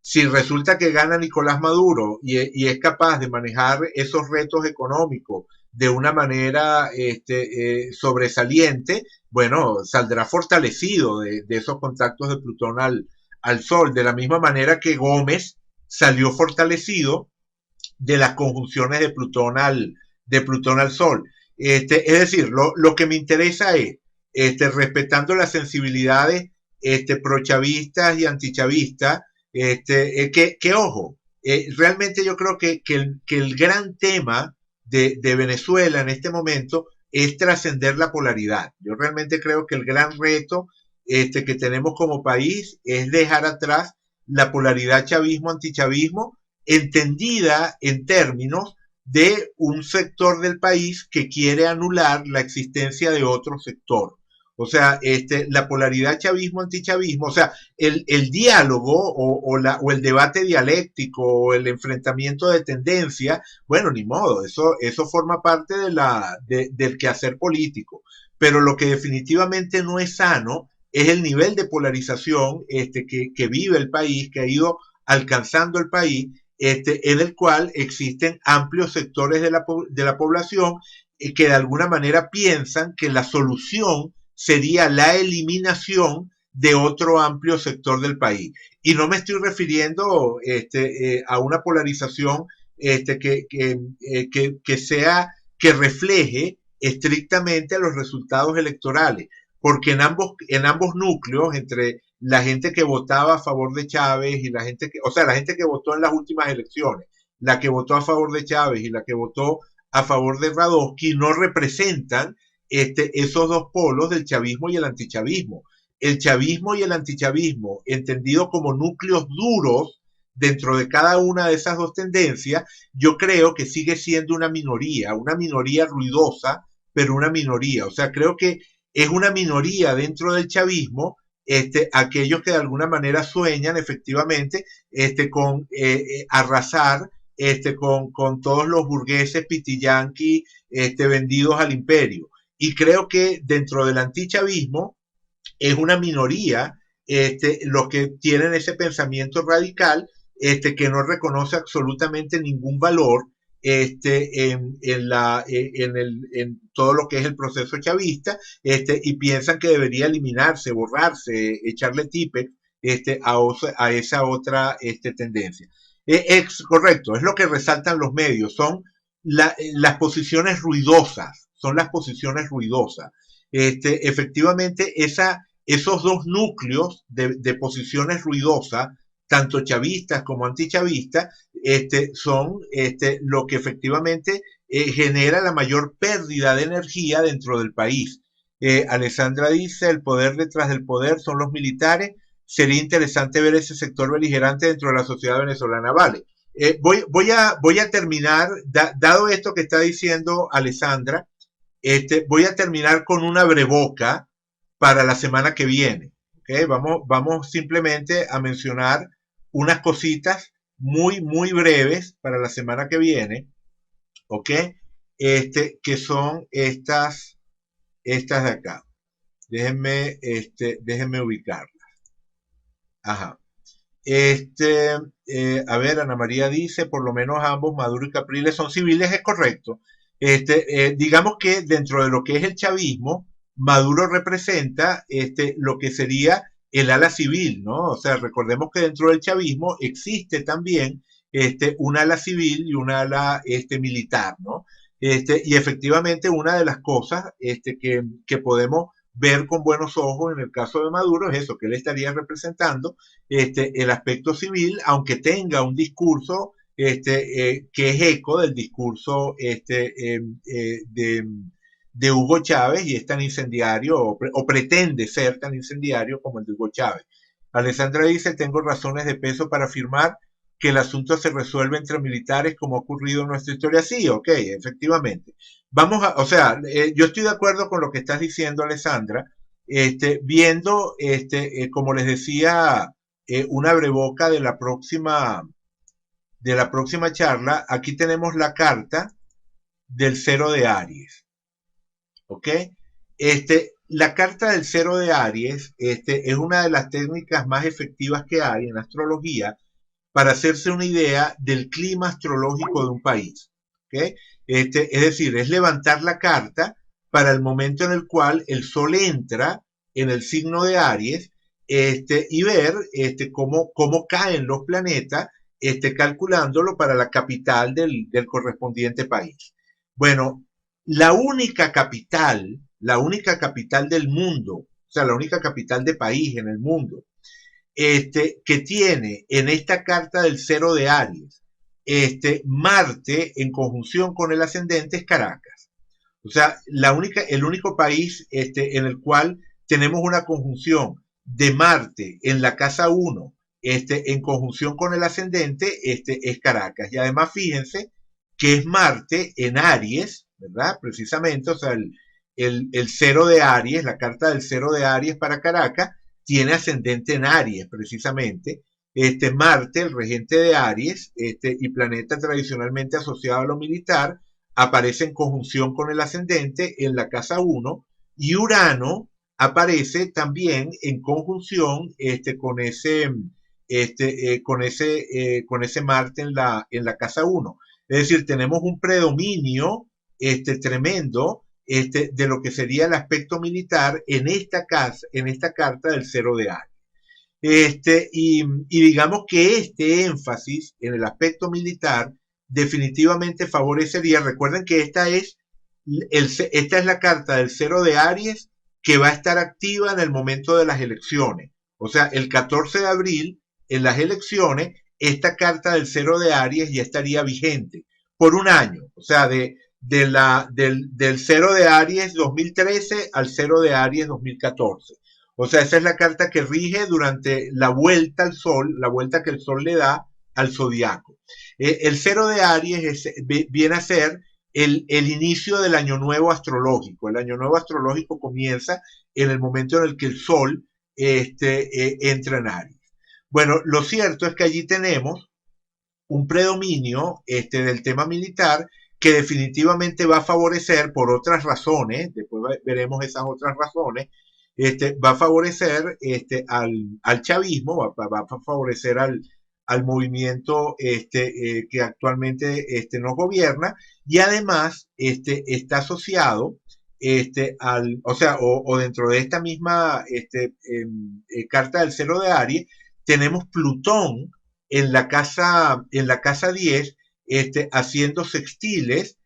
si resulta que gana Nicolás Maduro y es capaz de manejar esos retos económicos de una manera sobresaliente, bueno, saldrá fortalecido de esos contactos de Plutón al Sol, de la misma manera que Gómez salió fortalecido de las conjunciones de Plutón al Sol. Es decir, lo que me interesa es, respetando las sensibilidades prochavistas y antichavistas, que ojo, realmente yo creo que el gran tema de Venezuela en este momento es trascender la polaridad. Yo realmente creo que el gran reto que tenemos como país es dejar atrás la polaridad chavismo-antichavismo entendida en términos de un sector del país que quiere anular la existencia de otro sector. O sea, la polaridad chavismo-antichavismo, o sea, el diálogo o el debate dialéctico o el enfrentamiento de tendencia, bueno, ni modo, eso forma parte del quehacer político. Pero lo que definitivamente no es sano es el nivel de polarización que vive el país, que ha ido alcanzando el país, en el cual existen amplios sectores de la población que de alguna manera piensan que la solución sería la eliminación de otro amplio sector del país. Y no me estoy refiriendo a una polarización que refleje estrictamente los resultados electorales, porque en ambos núcleos, entre la gente que votaba a favor de Chávez y la gente o sea, la gente que votó en las últimas elecciones, la que votó a favor de Chávez y la que votó a favor de Radowski, no representan esos dos polos del chavismo y el antichavismo. El chavismo y el antichavismo, entendido como núcleos duros dentro de cada una de esas dos tendencias, yo creo que sigue siendo una minoría ruidosa, pero una minoría. O sea, creo que es una minoría dentro del chavismo, aquellos que de alguna manera sueñan efectivamente con arrasar con todos los burgueses pitiyanqui vendidos al imperio. Y creo que dentro del antichavismo es una minoría los que tienen ese pensamiento radical que no reconoce absolutamente ningún valor en todo lo que es el proceso chavista y piensan que debería eliminarse, borrarse, echarle tipe a esa otra tendencia. Es correcto, es lo que resaltan los medios, las posiciones ruidosas, son las posiciones ruidosas. Efectivamente, esos dos núcleos de posiciones ruidosas, tanto chavistas como antichavistas, son lo que efectivamente genera la mayor pérdida de energía dentro del país. Alessandra dice, el poder detrás del poder son los militares. Sería interesante ver ese sector beligerante dentro de la sociedad venezolana. Vale, voy a terminar, dado esto que está diciendo Alessandra, voy a terminar con una breboca para la semana que viene. ¿Okay? Vamos simplemente a mencionar unas cositas muy breves para la semana que viene, ¿ok? Que son estas de acá. Déjenme ubicarlas. Ajá. A ver, Ana María dice, por lo menos ambos, Maduro y Capriles, son civiles, es correcto. Digamos que dentro de lo que es el chavismo, Maduro representa lo que sería el ala civil, ¿no? O sea, recordemos que dentro del chavismo existe también un ala civil y un ala militar, ¿no? Y efectivamente una de las cosas que podemos ver con buenos ojos en el caso de Maduro es eso, que él estaría representando el aspecto civil, aunque tenga un discurso que es eco del discurso de Hugo Chávez y es tan incendiario o pretende ser tan incendiario como el de Hugo Chávez. Alessandra dice, tengo razones de peso para afirmar que el asunto se resuelve entre militares como ha ocurrido en nuestra historia. Sí, ok, efectivamente. O sea, yo estoy de acuerdo con lo que estás diciendo, Alessandra, viendo, como les decía, una breboca de la próxima charla. Aquí tenemos la carta del cero de Aries. ¿Ok? La carta del cero de Aries es una de las técnicas más efectivas que hay en astrología para hacerse una idea del clima astrológico de un país. ¿Okay? Es decir, es levantar la carta para el momento en el cual el Sol entra en el signo de Aries, y ver cómo caen los planetas, calculándolo para la capital del correspondiente país. Bueno, la única capital del mundo, o sea, la única capital de país en el mundo, que tiene en esta carta del cero de Aries, Marte en conjunción con el ascendente es Caracas. O sea, el único país en el cual tenemos una conjunción de Marte en la casa 1, en conjunción con el ascendente, es Caracas. Y además fíjense que es Marte en Aries, ¿verdad? Precisamente, o sea, el cero de Aries, la carta del cero de Aries para Caracas, tiene ascendente en Aries, precisamente. Marte, el regente de Aries, y planeta tradicionalmente asociado a lo militar, aparece en conjunción con el ascendente en la casa 1, y Urano aparece también en conjunción con ese Marte en la casa 1. Es decir, tenemos un predominio tremendo de lo que sería el aspecto militar en esta carta del cero de Aries. Y digamos que este énfasis en el aspecto militar definitivamente favorecería. Recuerden que esta es la carta del cero de Aries que va a estar activa en el momento de las elecciones. O sea, el 14 de abril, en las elecciones, esta carta del cero de Aries ya estaría vigente por un año. O sea, del cero de Aries 2013 al cero de Aries 2014. O sea, esa es la carta que rige durante la vuelta al Sol, la vuelta que el Sol le da al zodiaco. El cero de Aries viene a ser el inicio del año nuevo astrológico. El año nuevo astrológico comienza en el momento en el que el Sol entra en Aries. Bueno, lo cierto es que allí tenemos un predominio del tema militar que definitivamente va a favorecer por otras razones, después veremos esas otras razones, va a favorecer al chavismo, va a favorecer al movimiento que actualmente nos gobierna, y además está asociado o dentro de esta misma carta del cero de Aries, tenemos Plutón en la casa 10, haciendo sextiles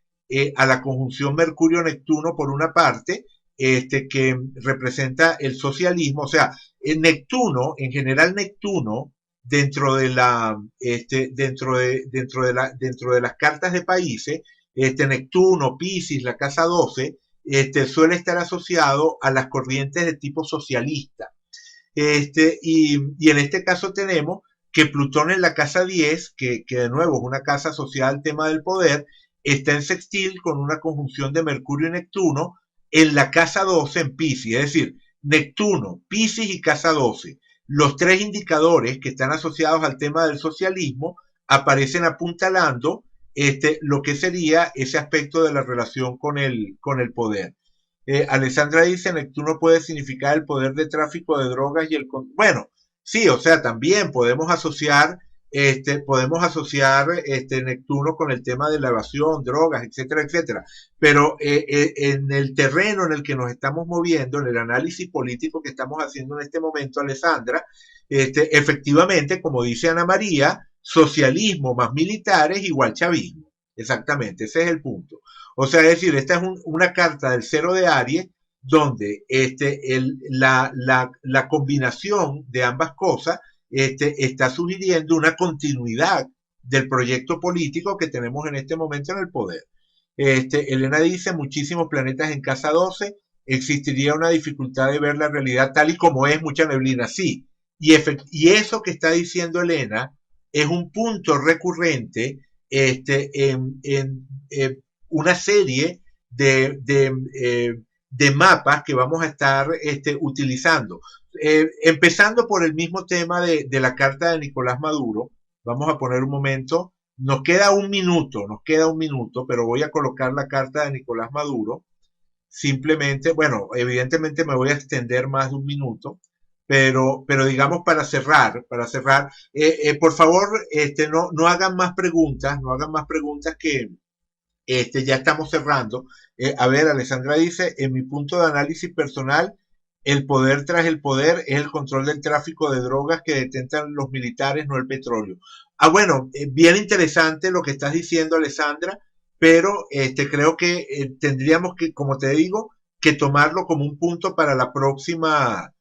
a la conjunción Mercurio-Neptuno por una parte, que representa el socialismo. O sea, Neptuno, en general Neptuno, dentro de las cartas de países, Neptuno, Piscis, la casa 12, suele estar asociado a las corrientes de tipo socialista. Y en este caso tenemos que Plutón en la casa 10, que de nuevo es una casa asociada al tema del poder, está en sextil con una conjunción de Mercurio y Neptuno en la casa 12 en Piscis, es decir, Neptuno, Piscis y casa 12. Los tres indicadores que están asociados al tema del socialismo aparecen apuntalando lo que sería ese aspecto de la relación con el poder. Alessandra dice, Neptuno puede significar el poder de tráfico de drogas y bueno, sí, o sea, también podemos asociar Neptuno con el tema de la evasión, drogas, etcétera, etcétera. Pero en el terreno en el que nos estamos moviendo, en el análisis político que estamos haciendo en este momento, Alessandra, efectivamente, como dice Ana María, socialismo más militares igual chavismo. Exactamente, ese es el punto. O sea, es decir, esta es una carta del cero de Aries donde la combinación de ambas cosas está sugiriendo una continuidad del proyecto político que tenemos en este momento en el poder. Elena dice, muchísimos planetas en casa 12, existiría una dificultad de ver la realidad tal y como es, mucha neblina, sí. Y eso que está diciendo Elena es un punto recurrente en una serie de mapas que vamos a estar utilizando. Empezando por el mismo tema de la carta de Nicolás Maduro, vamos a poner un momento, nos queda un minuto, pero voy a colocar la carta de Nicolás Maduro. Simplemente, bueno, evidentemente me voy a extender más de un minuto, pero digamos por favor, no hagan más preguntas, no hagan más preguntas que ya estamos cerrando. A ver, Alessandra dice, en mi punto de análisis personal, el poder tras el poder es el control del tráfico de drogas que detentan los militares, no el petróleo. Ah, bueno, bien interesante lo que estás diciendo, Alessandra, pero creo que tendríamos que, como te digo, que tomarlo como un punto para la próxima,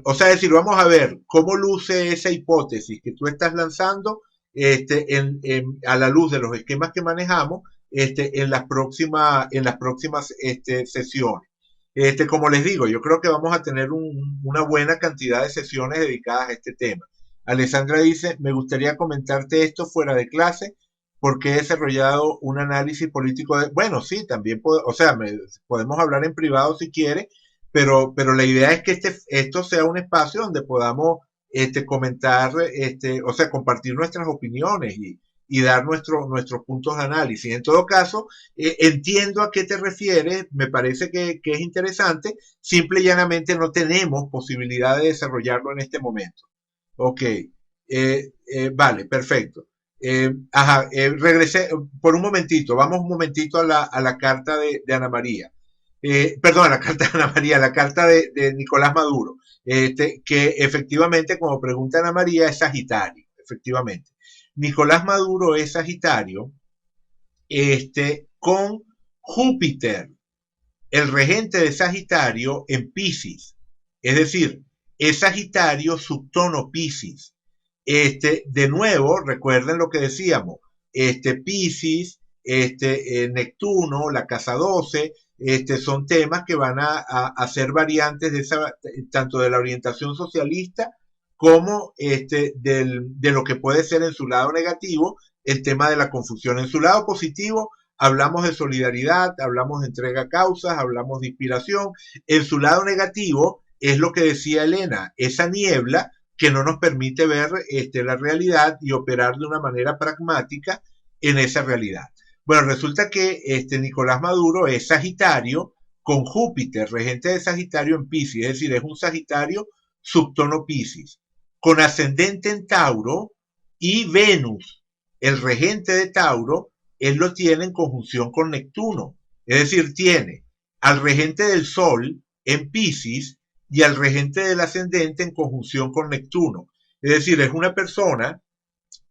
o sea, decir, vamos a ver cómo luce esa hipótesis que tú estás lanzando a la luz de los esquemas que manejamos en las próximas sesiones. Como les digo, yo creo que vamos a tener una buena cantidad de sesiones dedicadas a este tema. Alessandra dice, me gustaría comentarte esto fuera de clase porque he desarrollado un análisis político de... Bueno, sí, también, o sea, podemos hablar en privado si quiere, pero la idea es que esto sea un espacio donde podamos comentar, o sea, compartir nuestras opiniones y dar nuestros puntos de análisis. En todo caso, entiendo a qué te refieres, me parece que es interesante, simple y llanamente no tenemos posibilidad de desarrollarlo en este momento. Ok, vale, perfecto. Regresé por un momentito, vamos un momentito a la carta de Ana María. Perdón, a la carta de Ana María, la carta de Nicolás Maduro, que efectivamente, como pregunta Ana María, es Sagitario, efectivamente. Nicolás Maduro es Sagitario, con Júpiter, el regente de Sagitario, en Piscis. Es decir, es Sagitario subtono Piscis. De nuevo, recuerden lo que decíamos, Piscis, Neptuno, la casa 12, son temas que van a ser variantes tanto de la orientación socialista como de lo que puede ser en su lado negativo el tema de la confusión. En su lado positivo hablamos de solidaridad, hablamos de entrega a causas, hablamos de inspiración. En su lado negativo es lo que decía Elena, esa niebla que no nos permite ver la realidad y operar de una manera pragmática en esa realidad. Bueno, resulta que Nicolás Maduro es Sagitario con Júpiter, regente de Sagitario en Piscis, es decir, es un Sagitario subtono Piscis, con ascendente en Tauro y Venus, el regente de Tauro, él lo tiene en conjunción con Neptuno, es decir, tiene al regente del Sol en Piscis y al regente del ascendente en conjunción con Neptuno. Es decir, es una persona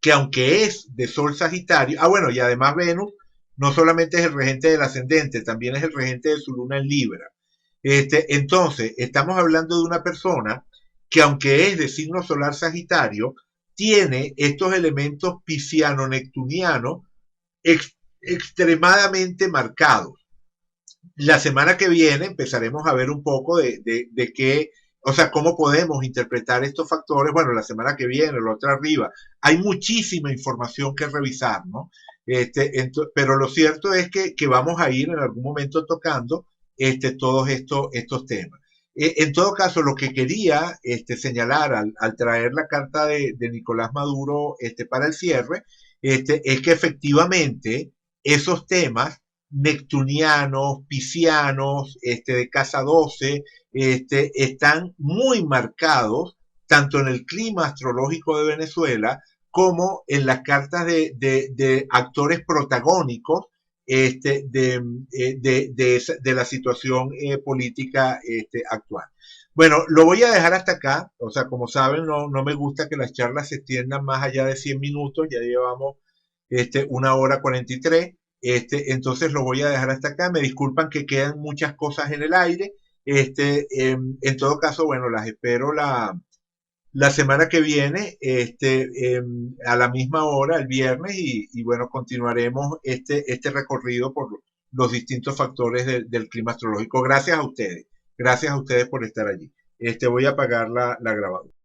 que aunque es de Sol Sagitario, bueno, y además Venus no solamente es el regente del ascendente, también es el regente de su luna en Libra. Entonces, estamos hablando de una persona que aunque es de signo solar Sagitario, tiene estos elementos pisciano-neptunianos extremadamente marcados. La semana que viene empezaremos a ver un poco de qué, o sea, cómo podemos interpretar estos factores. Bueno, la semana que viene, la otra arriba, hay muchísima información que revisar, ¿no? Pero lo cierto es que vamos a ir en algún momento tocando todos estos temas. En todo caso, lo que quería señalar al traer la carta de Nicolás Maduro para el cierre, es que efectivamente esos temas neptunianos, piscianos, de casa 12, están muy marcados tanto en el clima astrológico de Venezuela como en las cartas de actores protagónicos de la situación política actual. Bueno, lo voy a dejar hasta acá, o sea, como saben, no me gusta que las charlas se extiendan más allá de 100 minutos, ya llevamos 1 hora 43. Entonces lo voy a dejar hasta acá. Me disculpan que quedan muchas cosas en el aire. En todo caso, bueno, las espero la semana que viene, a la misma hora, el viernes, y bueno, continuaremos este recorrido por los distintos factores del clima astrológico. Gracias a ustedes por estar allí. Voy a apagar la grabadora.